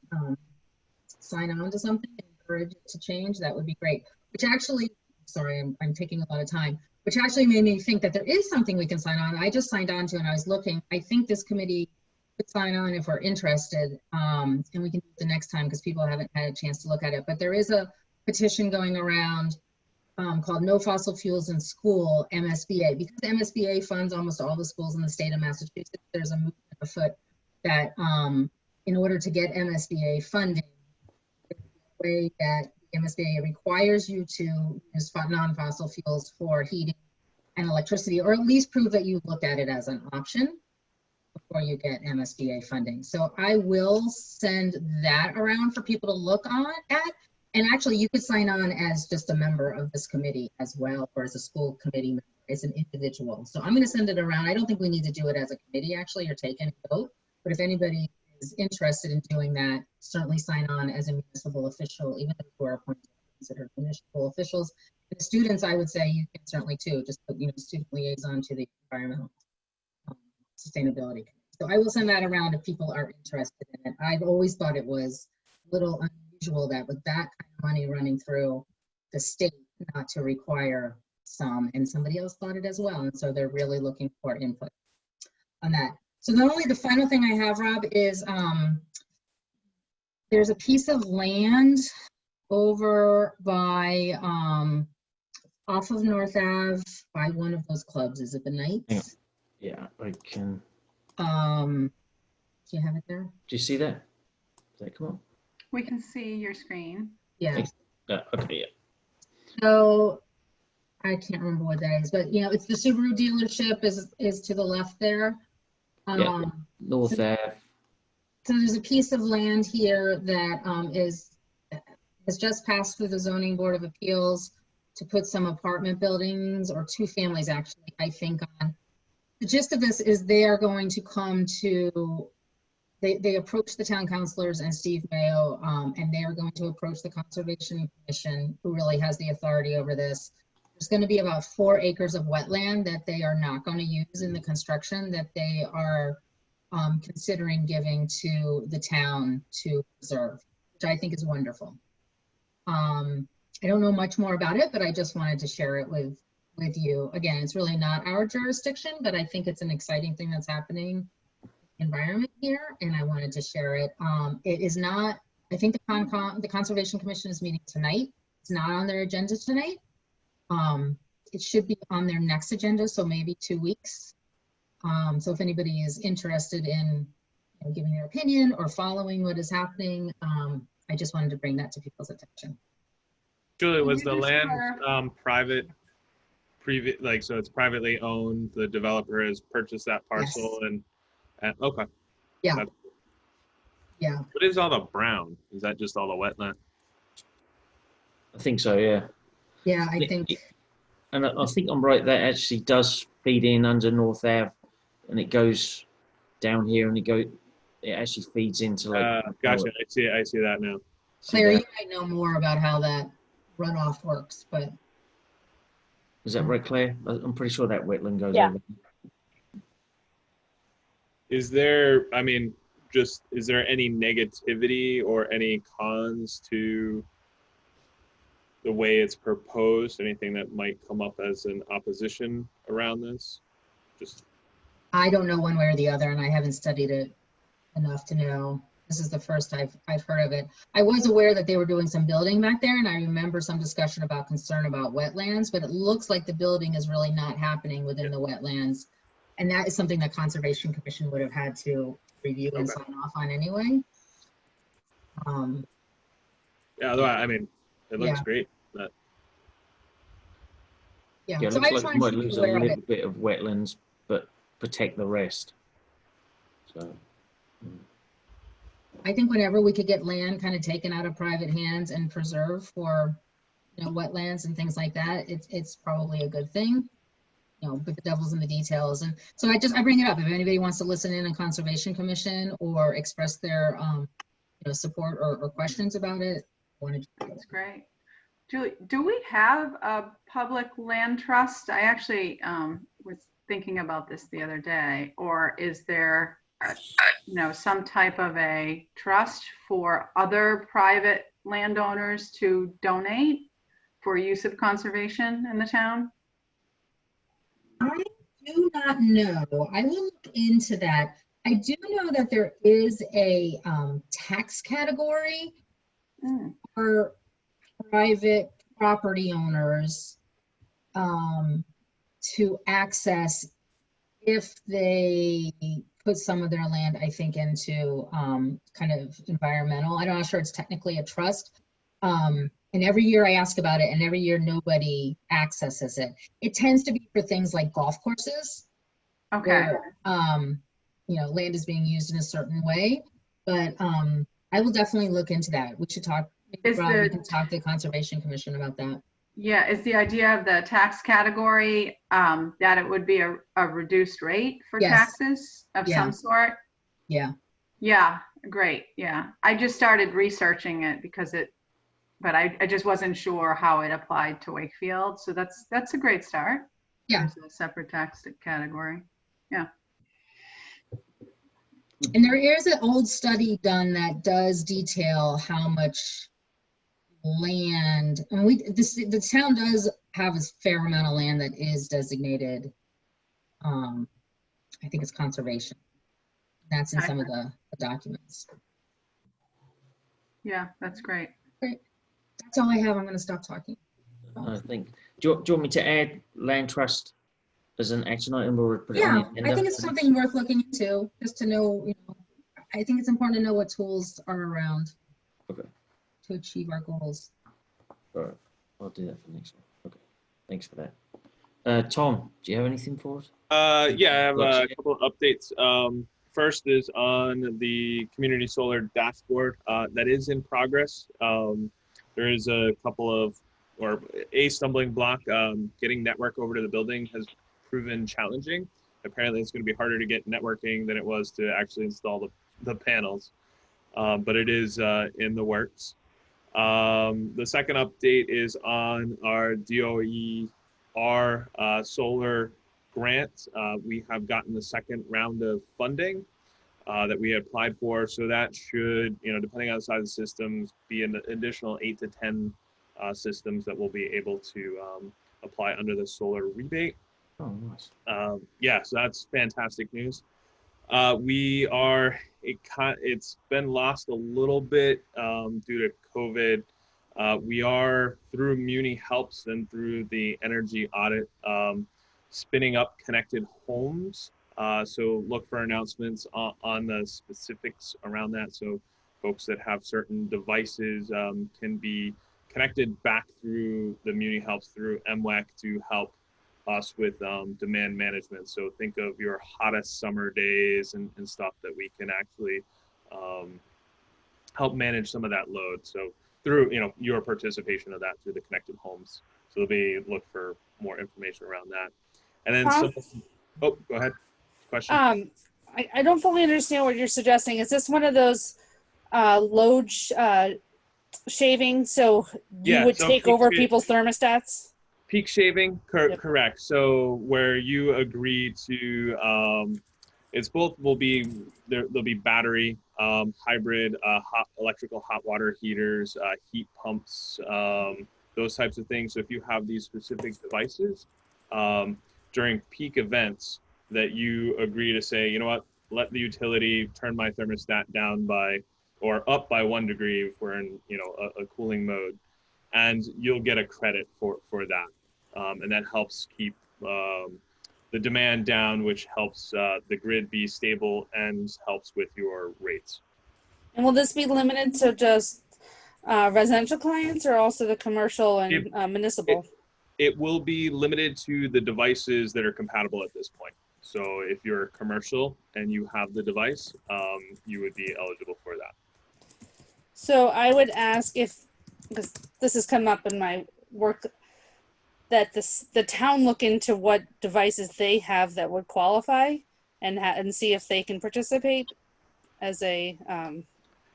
sign on to something and encourage it to change, that would be great. Which actually, sorry, I'm taking a lot of time, which actually made me think that there is something we can sign on. I just signed on to and I was looking. I think this committee could sign on if we're interested, and we can do it the next time because people haven't had a chance to look at it. But there is a petition going around called No Fossil Fuels in School, MSBA. Because MSBA funds almost all the schools in the state of Massachusetts, there's a movement afoot that in order to get MSBA funding, the way that the MSBA requires you to use non-fossil fuels for heating and electricity, or at least prove that you looked at it as an option before you get MSBA funding. So I will send that around for people to look at. And actually, you could sign on as just a member of this committee as well, or as a school committee member, as an individual. So I'm going to send it around. I don't think we need to do it as a committee, actually, or take any vote. But if anybody is interested in doing that, certainly sign on as a municipal official, even if you are appointed considered municipal officials. And the students, I would say you can certainly too, just put, student liaison to the environmental sustainability. So I will send that around if people are interested in it. I've always thought it was a little unusual that with that kind of money running through the state, not to require some, and somebody else thought it as well. And so they're really looking for input on that. So not only the final thing I have, Rob, is there's a piece of land over by off of North Ave by one of those clubs. Is it the Knights? Yeah, I can. Do you have it there? Do you see that? Does that come on? We can see your screen. Yeah. Okay, yeah. So I can't remember what that is, but it's the Subaru dealership is to the left there. Yeah. North Ave. So there's a piece of land here that has just passed through the Zoning Board of Appeals to put some apartment buildings, or two families actually, I think, on. The gist of this is they are going to come to, they approach the town councilors and Steve Mayo, and they are going to approach the Conservation Commission, who really has the authority over this. There's going to be about 4 acres of wetland that they are not going to use in the construction, that they are considering giving to the town to preserve, which I think is wonderful. I don't know much more about it, but I just wanted to share it with you. Again, it's really not our jurisdiction, but I think it's an exciting thing that's happening environment here, and I wanted to share it. It is not, I think the Conservation Commission is meeting tonight. It's not on their agenda tonight. It should be on their next agenda, so maybe 2 weeks. So if anybody is interested in giving their opinion or following what is happening, I just wanted to bring that to people's attention. Julie, was the land private, so it's privately owned, the developer has purchased that parcel? Yes. and okay. Yeah. Yeah. What is all the brown? Is that just all the wetland? I think so, yeah. Yeah, I think. And I think I'm right, that actually does feed in under North Ave, and it goes down here, and it actually feeds into like. Gotcha, I see that now. Claire, you might know more about how that runoff works, but. Is that right, Claire? I'm pretty sure that wetland goes Yeah. over. Is there, is there any negativity or any cons to the way it's proposed? Anything that might come up as an opposition around this? I don't know one way or the other, and I haven't studied it enough to know. This is the first I've heard of it. I was aware that they were doing some building back there, and I remember some discussion about concern about wetlands, but it looks like the building is really not happening within the wetlands. And that is something that Conservation Commission would have had to review and Okay. sign off on anyway. Yeah, although, I mean, it looks Yeah. great. But Yeah, Yeah, it so looks I just like it wanted might to be lose a aware of little it. bit of wetlands, but protect the rest. So, I think whenever we could get land kind of taken out of private hands and preserved for, wetlands and things like that, it's probably a good thing. But the devil's in the details. And so I bring it up if anybody wants to listen in on Conservation Commission or express their, support or questions about it. That's great. Julie, do we have a public land trust? I actually was thinking about this the other day. Or is there, some type of a trust for other private landowners to donate for use of conservation in the town? I do not know. I will look into that. I do know that there is a tax category for private property owners to access if they put some of their land, I think, into kind of environmental. I'm not sure it's technically a trust. And every year I ask about it, and every year nobody accesses it. It tends to be for things like golf courses. Okay. Where, land is being used in a certain way. But I will definitely look into that. We should talk. Rob, we can talk to the Conservation Commission about that. Yeah, is the idea of the tax category that it would be a reduced rate for Yes. taxes of some sort? Yeah. Yeah, great. Yeah, I just started researching it but I just wasn't sure how it applied to Wakefield. So that's a great start. Yeah. There's a separate tax category. Yeah. And there is an old study done that does detail how much land, and the town does have a fair amount of land that is designated. I think it's conservation. That's in some of the documents. Yeah, that's great. Great. That's all I have. I'm going to stop talking. I think. Do you want me to add land trust as an action item or put it on Yeah, the agenda? I think it's something worth looking into, just to know. I think it's important to know what tools are around to achieve our goals. All right, I'll do that for the next one. Okay, thanks for that. Tom, do you have anything for us? Yeah, I have a couple of updates. First is on the community solar dashboard that is in progress. There is a stumbling block. Getting network over to the building has proven challenging. Apparently, it's going to be harder to get networking than it was to actually install the panels, but it is in the works. The second update is on our DOER solar grant. We have gotten the second round of funding that we had applied for. So that should, depending on the size of the systems, be an additional 8 to 10 systems that we'll be able to apply under the solar rebate. Oh, nice. Yeah, so that's fantastic news. It's been lost a little bit due to COVID. We are, through Muni Helps and through the energy audit, spinning up connected homes. So look for announcements on the specifics around that. So folks that have certain devices can be connected back through the Muni Helps through MWEC to help us with demand management. So think of your hottest summer days and stuff that we can actually help manage some of that load. So through your participation of that through the connected homes. So they'll look for more information around that. And then go ahead. Question. I don't fully understand what you're suggesting. Is this one of those load shaving? So you would take over people's thermostats? Peak shaving, correct. So where you agree to, it's both there'll be battery, hybrid, electrical hot water heaters, heat pumps, those types of things. So if you have these specific devices during peak events that you agree to say, you know what, let the utility turn my thermostat down by or up by 1 degree if we're in, a cooling mode, and you'll get a credit for that. And that helps keep the demand down, which helps the grid be stable and helps with your rates. And will this be limited to just residential clients or also the commercial and municipal? It will be limited to the devices that are compatible at this point. So if you're commercial and you have the device, you would be eligible for that. So I would ask if, because this has come up in my work, that the town look into what devices they have that would qualify, and see if they can participate as a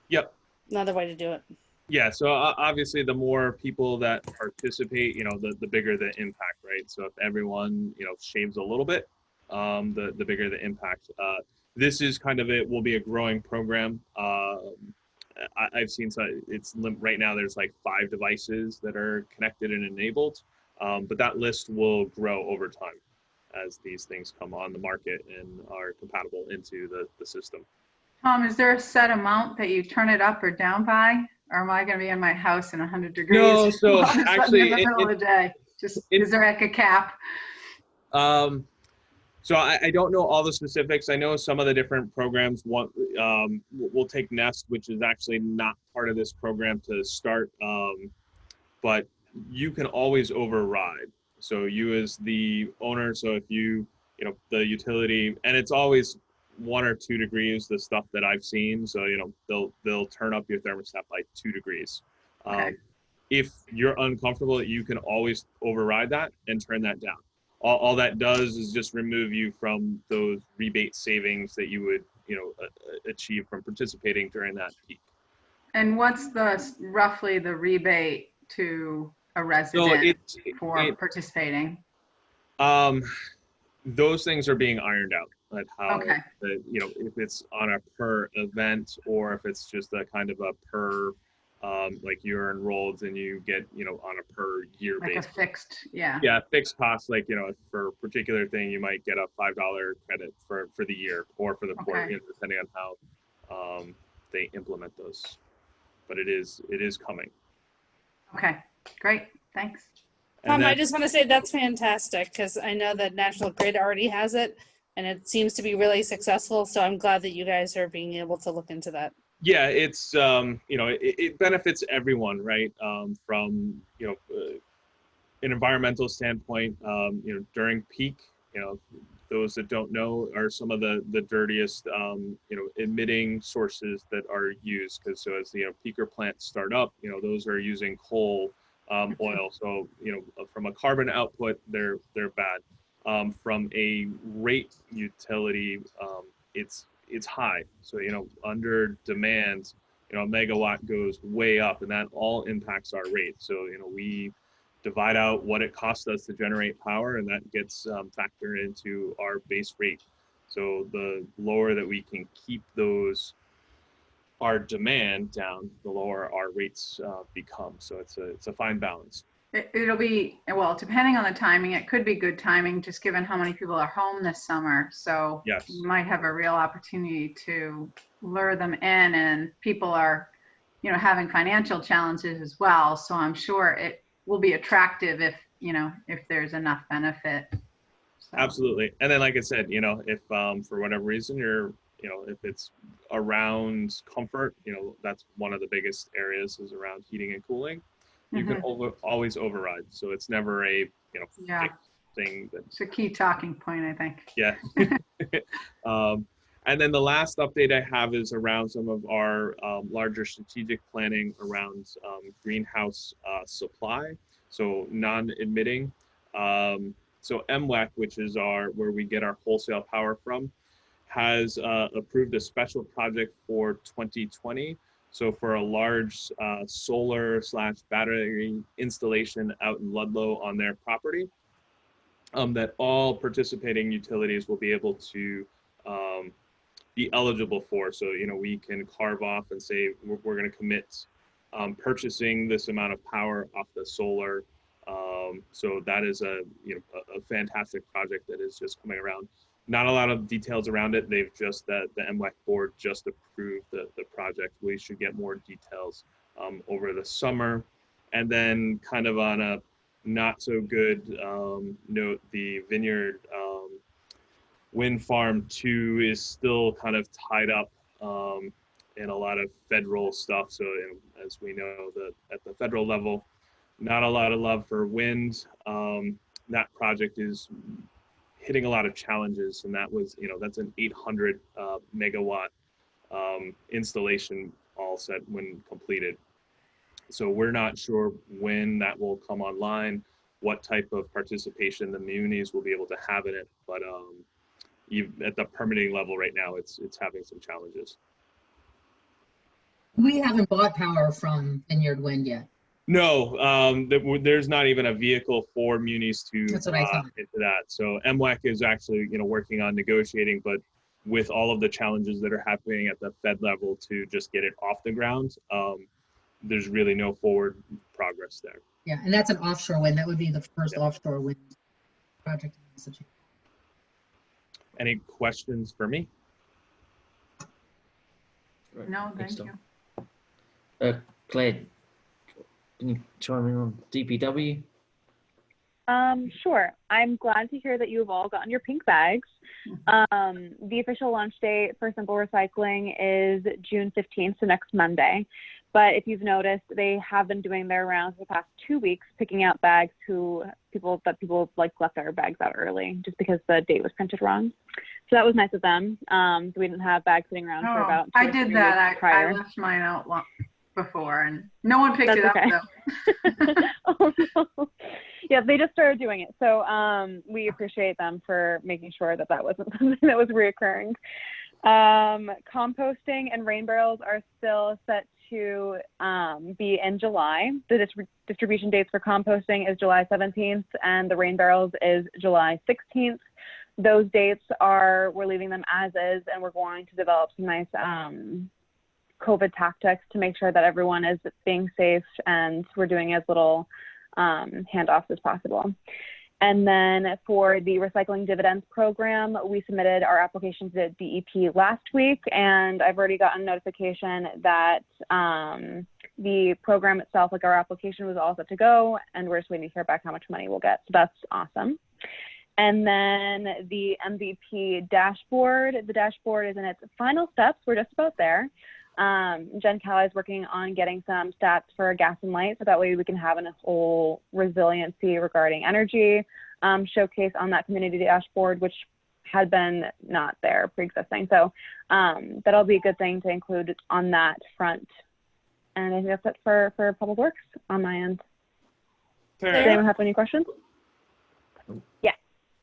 Yep. another way to do it. Yeah, so obviously the more people that participate, the bigger the impact, right? So if everyone, shaves a little bit, the bigger the impact. This is kind of will be a growing program. I've seen right now there's like 5 devices that are connected and enabled, but that list will grow over time as these things come on the market and are compatible into the system. Tom, is there a set amount that you turn it up or down by? Or am I going to be in my house in 100 degrees? No, so actually, in the middle of the day, is there like a cap? So I don't know all the specifics. I know some of the different programs will take Nest, which is actually not part of this program to start, but you can always override. So you as the owner, so if the utility, and it's always 1 or 2 degrees, the stuff that I've seen. So, they'll turn up your thermostat by 2 degrees. Okay. If you're uncomfortable, you can always override that and turn that down. All that does is just remove you from those rebate savings that you would, achieve from participating during that peak. And what's roughly the rebate to a resident for participating? Those things are being ironed out, like how, okay. If it's on a per event or if it's just a kind of a per, like you're enrolled and you get, on a per year basis. Like a fixed, yeah. Yeah, fixed cost, like, for a particular thing, you might get a $5 credit for the year or for the quarter, depending on how they implement those. But it is coming. Okay, great, thanks. Tom, I just want to say that's fantastic because I know that National Grid already has it and it seems to be really successful. So I'm glad that you guys are being able to look into that. Yeah, it's, it benefits everyone, right? From, an environmental standpoint, during peak, those that don't know are some of the dirtiest, emitting sources that are used. Because so as peaker plants start up, those are using coal, oil. So from a carbon output, they're bad. From a rate utility, it's high. So under demand, a megawatt goes way up, and that all impacts our rate. So we divide out what it costs us to generate power, and that gets factored into our base rate. So the lower that we can keep our demand down, the lower our rates become. So it's a fine balance. It'll be, well, depending on the timing, it could be good timing just given how many people are home this summer. So yes, you might have a real opportunity to lure them in, and people are, having financial challenges as well. So I'm sure it will be attractive if there's enough benefit. So. Absolutely. And then, like I said, if for whatever reason if it's around comfort, that's one of the biggest areas is around heating and cooling. You can always override. So it's never a thing. It's a key talking point, I think. Yeah. And then the last update I have is around some of our larger strategic planning around greenhouse supply. So non-emitting. So MWEC, which is where we get our wholesale power from, has approved a special project for 2020. So for a large solar/battery installation out in Ludlow on their property, that all participating utilities will be able to be eligible for. So, we can carve off and say, we're going to commit purchasing this amount of power off the solar. So that is a fantastic project that is just coming around. Not a lot of details around it. They've just the MWEC board just approved the project. We should get more details over the summer. And then kind of on a not so good note, the Vineyard Wind Farm 2 is still kind of tied up in a lot of federal stuff. So as we know, at the federal level, not a lot of love for wind. That project is hitting a lot of challenges, and that was, that's an 800 megawatt installation all set when completed. So we're not sure when that will come online, what type of participation the munis will be able to have in it, but at the permitting level right now, it's having some challenges. We haven't bought power from Vineyard Wind yet. No, there's not even a vehicle for munis to That's what I thought. into that. So MWEC is actually, working on negotiating, but with all of the challenges that are happening at the Fed level to just get it off the ground, there's really no forward progress there. Yeah, and that's an offshore wind. That would be the first offshore wind project in Massachusetts. Any questions for me? Right. No, Next thank up. you. Claire, can you chime in on DPW? Sure. I'm glad to hear that you've all gotten your pink bags. The official launch date for Simple Recycling is June 15th, so next Monday. But if you've noticed, they have been doing their rounds for the past 2 weeks, picking out bags people like left their bags out early just because the date was printed wrong. So that was nice of them. So we didn't have bags sitting around for about 2 I or 3 did that. weeks prior. I left mine out before, and no one picked That's it up okay. though. Oh, no. Yeah, they just started doing it. So we appreciate them for making sure that wasn't something that was reoccurring. Composting and rain barrels are still set to be in July. The distribution dates for composting is July 17th and the rain barrels is July 16th. Those dates we're leaving them as is, and we're going to develop some nice COVID tactics to make sure that everyone is being safe and we're doing as little handoffs as possible. And then for the recycling dividends program, we submitted our application to DEP last week, and I've already gotten notification that the program itself, like our application, was all set to go, and we're just waiting to hear back how much money we'll get. So that's awesome. And then the MVP dashboard. The dashboard is in its final steps. We're just about there. Jen Calla is working on getting some stats for gas and light, so that way we can have a whole resiliency regarding energy showcase on that community dashboard, which had been not there pre-existing. So that'll be a good thing to include on that front. And I think that's it for Public Works on my end. Does anyone have any questions? Yeah.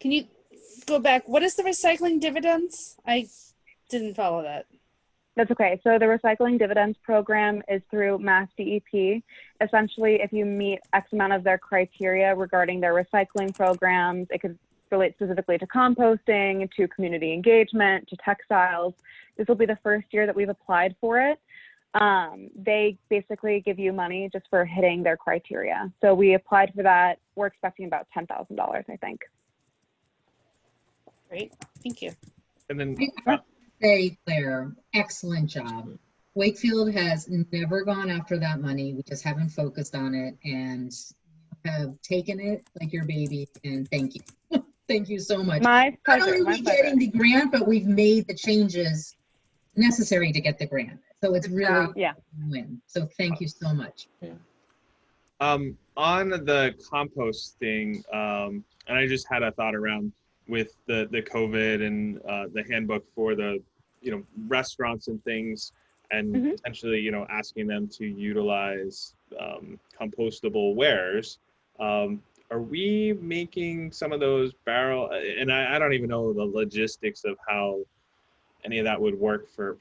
Can you go back? What is the recycling dividends? I didn't follow that. That's okay. So the recycling dividends program is through Mass DEP. Essentially, if you meet X amount of their criteria regarding their recycling programs, it could relate specifically to composting, to community engagement, to textiles. This will be the first year that we've applied for it. They basically give you money just for hitting their criteria. So we applied for that. We're expecting about $10,000, I think. Great. Thank you. And then Say, Claire, excellent job. Wakefield has never gone after that money. We just haven't focused on it, and you have taken it like your baby, and thank you. Thank you so much. My pleasure. Not only are we getting the grant, but we've made the changes necessary to get the grant. So it's really a win. So thank you so much. Yeah. On the composting, and I just had a thought around with the COVID and the handbook for the restaurants and things, and potentially asking them to utilize compostable wares. Are we making some of those barrel? And I don't even know the logistics of how any of that would work for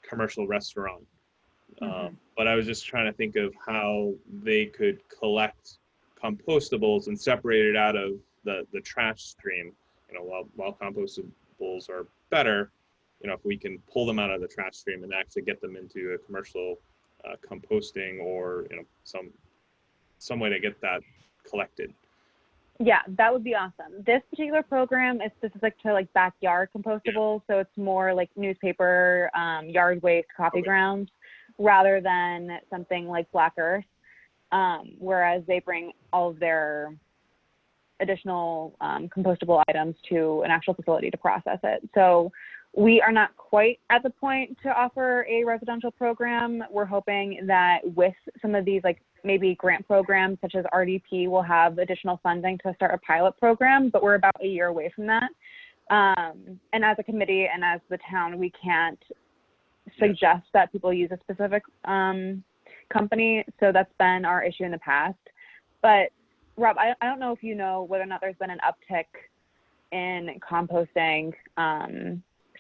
commercial restaurant. But I was just trying to think of how they could collect compostables and separate it out of the trash stream. While compostables are better, if we can pull them out of the trash stream and actually get them into a commercial composting or some way to get that collected. Yeah, that would be awesome. This particular program is specific to like backyard compostables, so it's more like newspaper, yard waste, coffee grounds, rather than something like Black Earth. Whereas they bring all of their additional compostable items to an actual facility to process it. So we are not quite at the point to offer a residential program. We're hoping that with some of these like maybe grant programs such as RDP will have additional funding to start a pilot program, but we're about a year away from that. And as a committee and as the town, we can't suggest that people use a specific company. So that's been our issue in the past. But Rob, I don't know if you know whether or not there's been an uptick in composting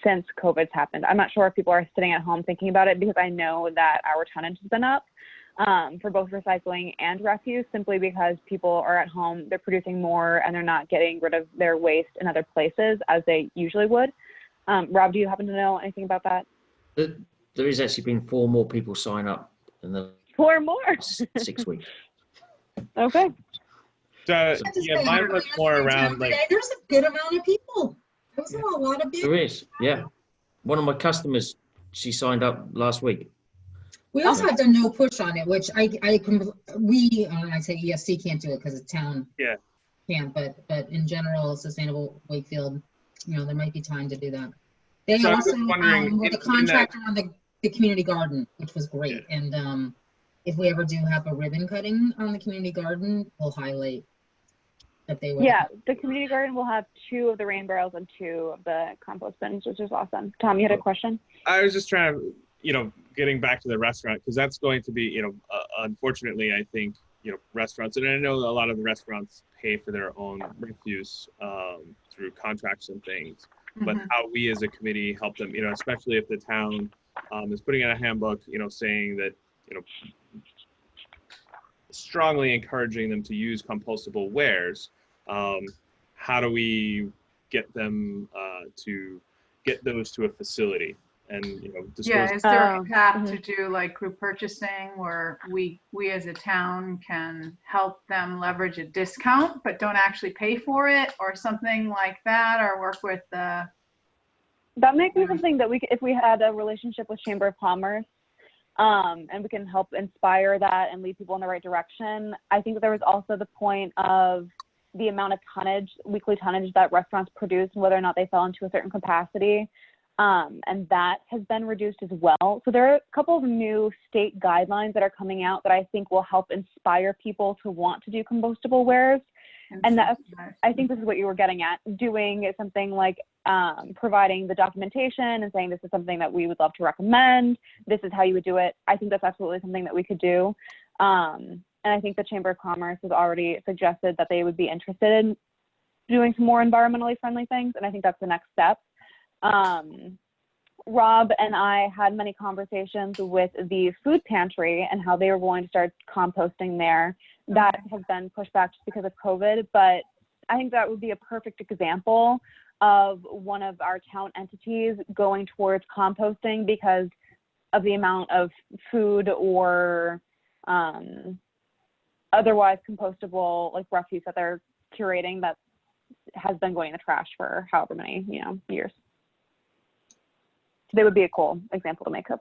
since COVID's happened. I'm not sure if people are sitting at home thinking about it, because I know that our tonnage has been up for both recycling and refuse, simply because people are at home, they're producing more, and they're not getting rid of their waste in other places as they usually would. Rob, do you happen to know anything about that? There has actually been 4 more people sign up in the 4 more? 6 weeks. Okay. So yeah, mine was more around like There's a good amount of people. There's a lot of There people. is, yeah. One of my customers, she signed up last week. We also have done no push on it, which I say ESC can't do it because the town can't, but in general, Sustainable Wakefield, there might be time to do that. They So I also was wondering, were the contractor on the community garden, which was great. And if we ever do have a ribbon cutting on the community garden, we'll highlight that they were. Yeah, the community garden will have 2 of the rain barrels and 2 of the compost bins, which is awesome. Tom, you had a question? I was just trying to, getting back to the restaurant, because that's going to be, unfortunately, I think, restaurants, and I know a lot of the restaurants pay for their own refuse through contracts and things, but how we as a committee help them, especially if the town is putting in a handbook, saying that, strongly encouraging them to use compostable wares, how do we get them to get those to a facility and dispose? Yeah, is there a path to do like group purchasing where we as a town can help them leverage a discount but don't actually pay for it, or something like that, or work with the... That might be something that if we had a relationship with Chamber of Commerce, and we can help inspire that and lead people in the right direction. I think that there was also the point of the amount of tonnage, weekly tonnage that restaurants produce, and whether or not they fell into a certain capacity. And that has been reduced as well. So there are a couple of new state guidelines that are coming out that I think will help inspire people to want to do compostable wares. And that's, I think this is what you were getting at, doing something like providing the documentation and saying this is something that we would love to recommend. This is how you would do it. I think that's absolutely something that we could do. And I think the Chamber of Commerce has already suggested that they would be interested in doing some more environmentally friendly things. And I think that's the next step. Rob and I had many conversations with the food pantry and how they were going to start composting there. That has been pushed back just because of COVID, but I think that would be a perfect example of one of our town entities going towards composting because of the amount of food or otherwise compostable like refuse that they're curating that has been going in the trash for however many years. So they would be a cool example to make of.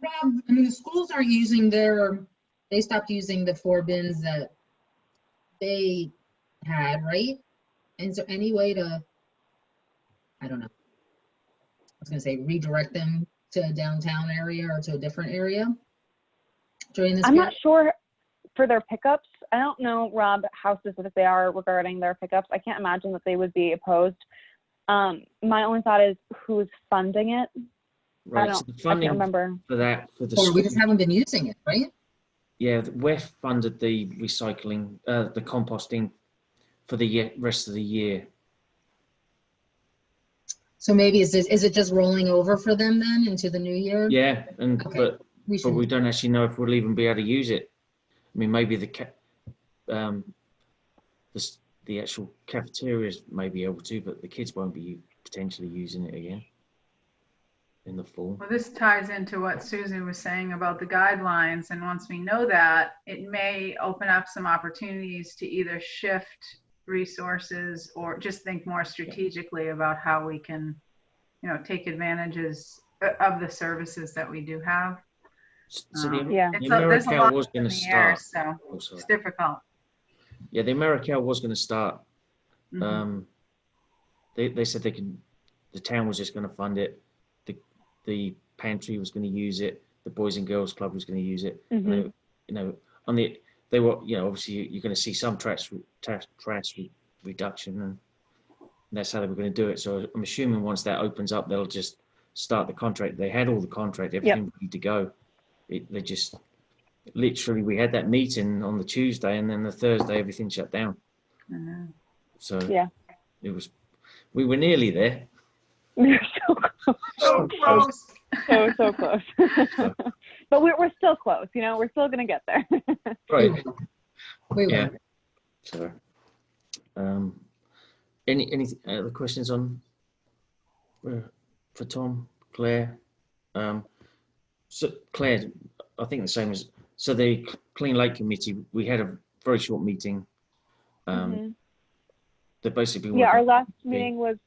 Rob, the schools are using they stopped using the 4 bins that they had, right? And is there any way to, I don't know, I was gonna say redirect them to a downtown area or to a different area during this I'm period? not sure for their pickups. I don't know, Rob, how specific they are regarding their pickups. I can't imagine that they would be opposed. My only thought is who's funding it. Right, so the I funding can't remember. for that, for the Or we school, just haven't been using it, right? yeah, WEF funded the recycling, the composting for the rest of the year. So maybe is it just rolling over for them then into the new year? Yeah, and Okay. but We we don't actually know if we'll even be able to use it. I mean, maybe the actual cafeterias may be able to, but the kids won't be potentially using it again. in the fall. Well, this ties into what Susan was saying about the guidelines. And once we know that, it may open up some opportunities to either shift resources or just think more strategically about how we can, take advantages of the services that we do have. So the Yeah. There's a AmeriCal lot was up going in to the air, start. so Oh, sorry. it's difficult. Yeah, the AmeriCal was going to start. Mhm. They said the town was just going to fund it. The pantry was going to use it. The Boys and Girls Club was going to use it. And they were, obviously you're going to see some trash reduction, and that's how they were going to do it. So I'm assuming once that opens up, they'll just start the contract. They had all the contract, everything ready to go. They just literally, we had that meeting on the Tuesday, and then the Thursday everything shut down. So Yeah. we were nearly there. We're so close. So close. So close. But we're still close, we're still gonna get there. Right. We will. Yeah. So, any other questions on for Tom, Claire? So Claire, I think the same as the Clean Lake Committee. We had a very short meeting. They basically Our last meeting was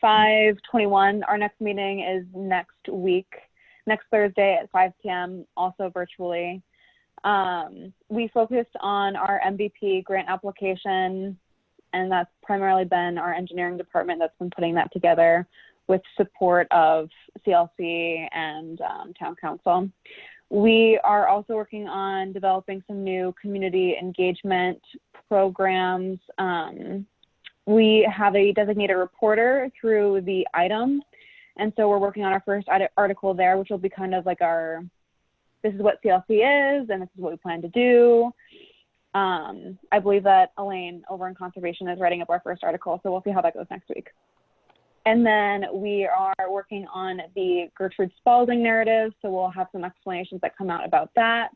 5/21. Our next meeting is next week, next Thursday at 5 p.m., also virtually. We focused on our MVP grant application, and that's primarily been our engineering department that's been putting that together with support of CLC and town council. We are also working on developing some new community engagement programs. We have a designated reporter through the item. And so we're working on our first article there, which will be kind of like this is what CLC is, and this is what we plan to do. I believe that Elaine over in conservation is writing up our first article, so we'll see how that goes next week. And then we are working on the Gertrude Spalding narrative, so we'll have some explanations that come out about that.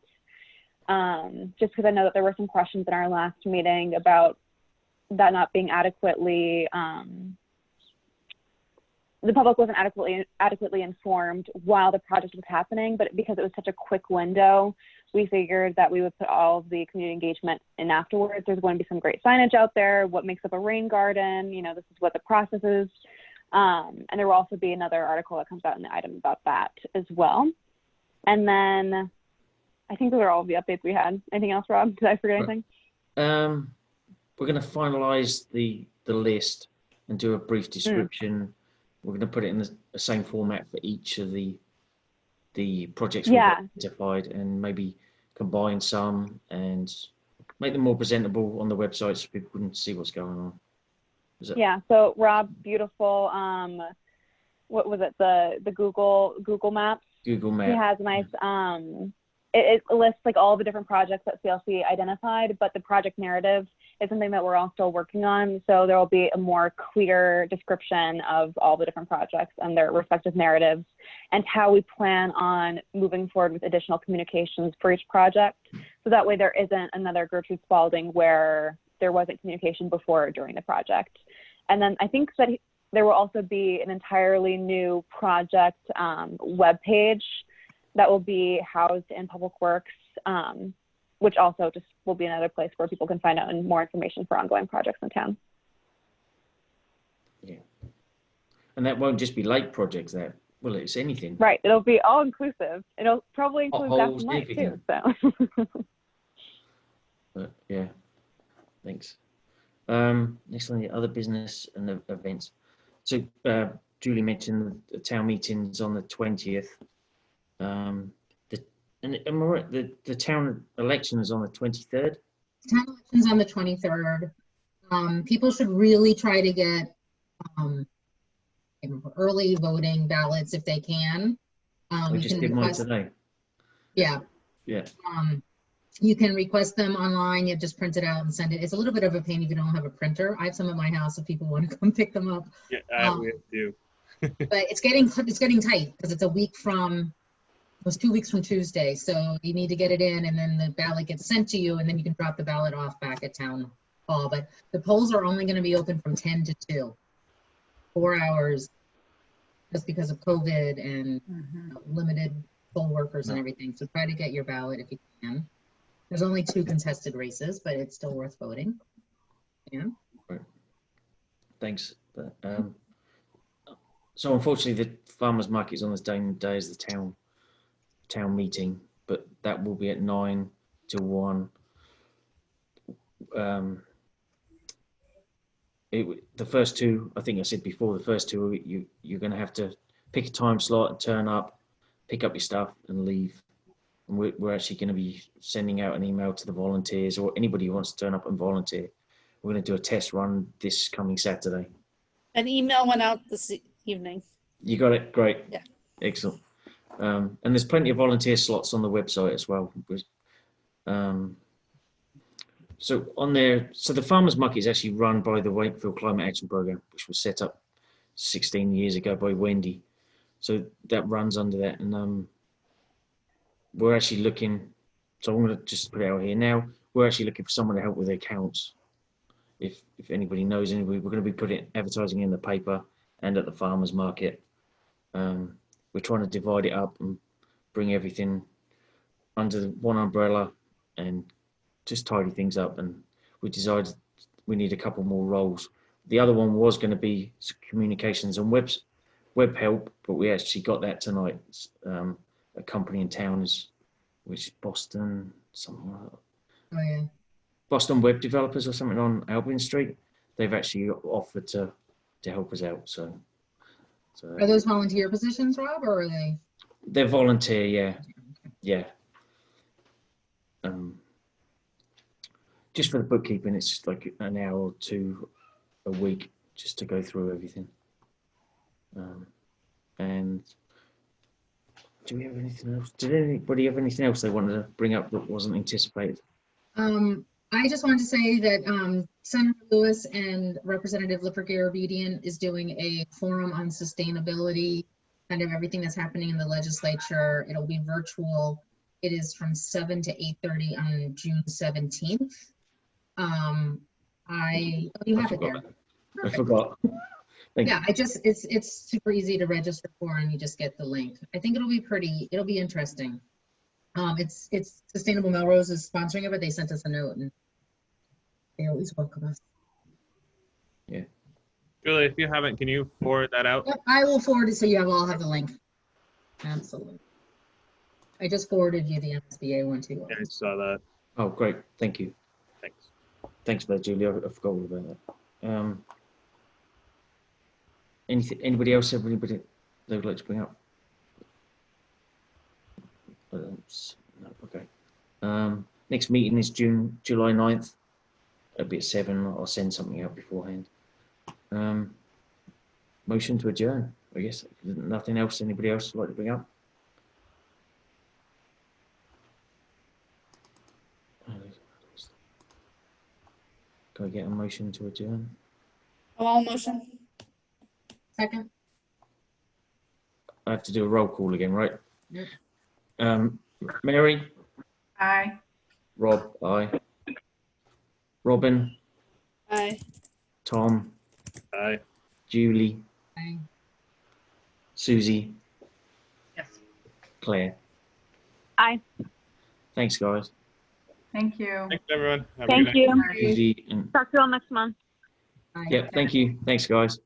Just because I know that there were some questions in our last meeting about that not being adequately, the public wasn't adequately informed while the project was happening, but because it was such a quick window, we figured that we would put all of the community engagement in afterwards. There's going to be some great signage out there, what makes up a rain garden, this is what the process is. And there will also be another article that comes out in the item about that as well. And then I think those are all the updates we had. Anything else, Rob? Did I forget anything? We're going to finalize the list and do a brief description. We're going to put it in the same format for each of the projects we've identified, and maybe combine some and make them more presentable on the website so people can see what's going on. So Rob, beautiful. What was it? The Google Maps. Google Maps. He has a nice. It lists like all the different projects that CLC identified, but the project narrative is something that we're all still working on. So there will be a more clear description of all the different projects and their respective narratives, and how we plan on moving forward with additional communications for each project. So that way there isn't another Gertrude Spalding where there wasn't communication before or during the project. And then I think that there will also be an entirely new project webpage that will be housed in Public Works, which also just will be another place where people can find out more information for ongoing projects in town. Yeah. And that won't just be lake projects there. Well, it's anything. Right. It'll be all inclusive. It'll probably include Potholes, Lake too. everything. But yeah, thanks. Next one, the other business and the events. So Julie mentioned the town meetings on the 20th. The town election is on the 23rd. Town election's on the 23rd. People should really try to get early voting ballots if they can. We just did mine today. Yeah. Yeah. You can request them online. You just print it out and send it. It's a little bit of a pain if you don't have a printer. I have some at my house if people want to come pick them up. Yeah, we do. But it's getting tight because it's a week from. It was 2 weeks from Tuesday, so you need to get it in, and then the ballot gets sent to you, and then you can drop the ballot off back at town hall. But the polls are only going to be open from 10 to 2, 4 hours. just because of COVID and Mhm. limited poll workers and No. everything. So try to get your ballot if you can. There's only 2 contested races, but it's still worth voting. Yeah. Thanks. But, so unfortunately, the farmers market is on the same day as the town meeting, but that will be at 9 to 1. The first 2, I think I said before, the first 2, you're going to have to pick a time slot and turn up, pick up your stuff and leave. And we're actually going to be sending out an email to the volunteers or anybody who wants to turn up and volunteer. We're going to do a test run this coming Saturday. An email went out this evening. You got it? Great. Yeah. Excellent. And there's plenty of volunteer slots on the website as well. So on there, so the farmers market is actually run by the Wakefield Climate Action Programme, which was set up 16 years ago by Wendy. So that runs under that, and we're actually looking. So I'm going to just put it out here now. We're actually looking for someone to help with the accounts. If anybody knows anybody, we're going to be putting advertising in the paper and at the farmers market. We're trying to divide it up and bring everything under one umbrella and just tidy things up. And we decided we need a couple more roles. The other one was going to be communications and web help, but we actually got that tonight. A company in town which is Boston, something like that. Oh yeah. Boston Web Developers or something on Albion Street. They've actually offered to help us out. So Are those volunteer positions, Rob, or are they? they're volunteer, yeah. Just for the bookkeeping, it's just like an hour or 2 a week just to go through everything. And do we have anything else? Did anybody have anything else they wanted to bring up that wasn't anticipated? I just wanted to say that Senator Lewis and Representative Lippert-Garabedian is doing a forum on sustainability, kind of everything that's happening in the legislature. It'll be virtual. It is from 7 to 8:30 on June 17th. You have it there. I forgot. Thank you. Yeah, it's super easy to register for, and you just get the link. I think it'll be interesting. It's Sustainable Melrose is sponsoring it, but they sent us a note, and they always welcome us. Yeah. Julie, if you haven't, can you forward that out? Yep, I will forward it so you all have the link. Absolutely. I just forwarded you the MSBA one too. Yeah, I saw that. Oh, great. Thank you. Thanks. Thanks for that, Julie. I forgot all about that. Anybody else have anybody they would like to bring up? No, okay. Next meeting is July 9th. It'll be at 7. I'll send something out beforehand. Motion to adjourn, I guess. Nothing else anybody else would like to bring up? Can I get a motion to adjourn? All motion. Second. I have to do a roll call again, right? Yep. Mary? Aye. Rob? Aye. Robin? Aye. Tom? Aye. Julie? Aye. Susie? Yes. Claire? Aye. Thanks, guys. Thank you. Thanks, everyone. Have a good Thank night. you. Susie and Talk to you all next month. Aye. yeah, thank you. Thanks, guys.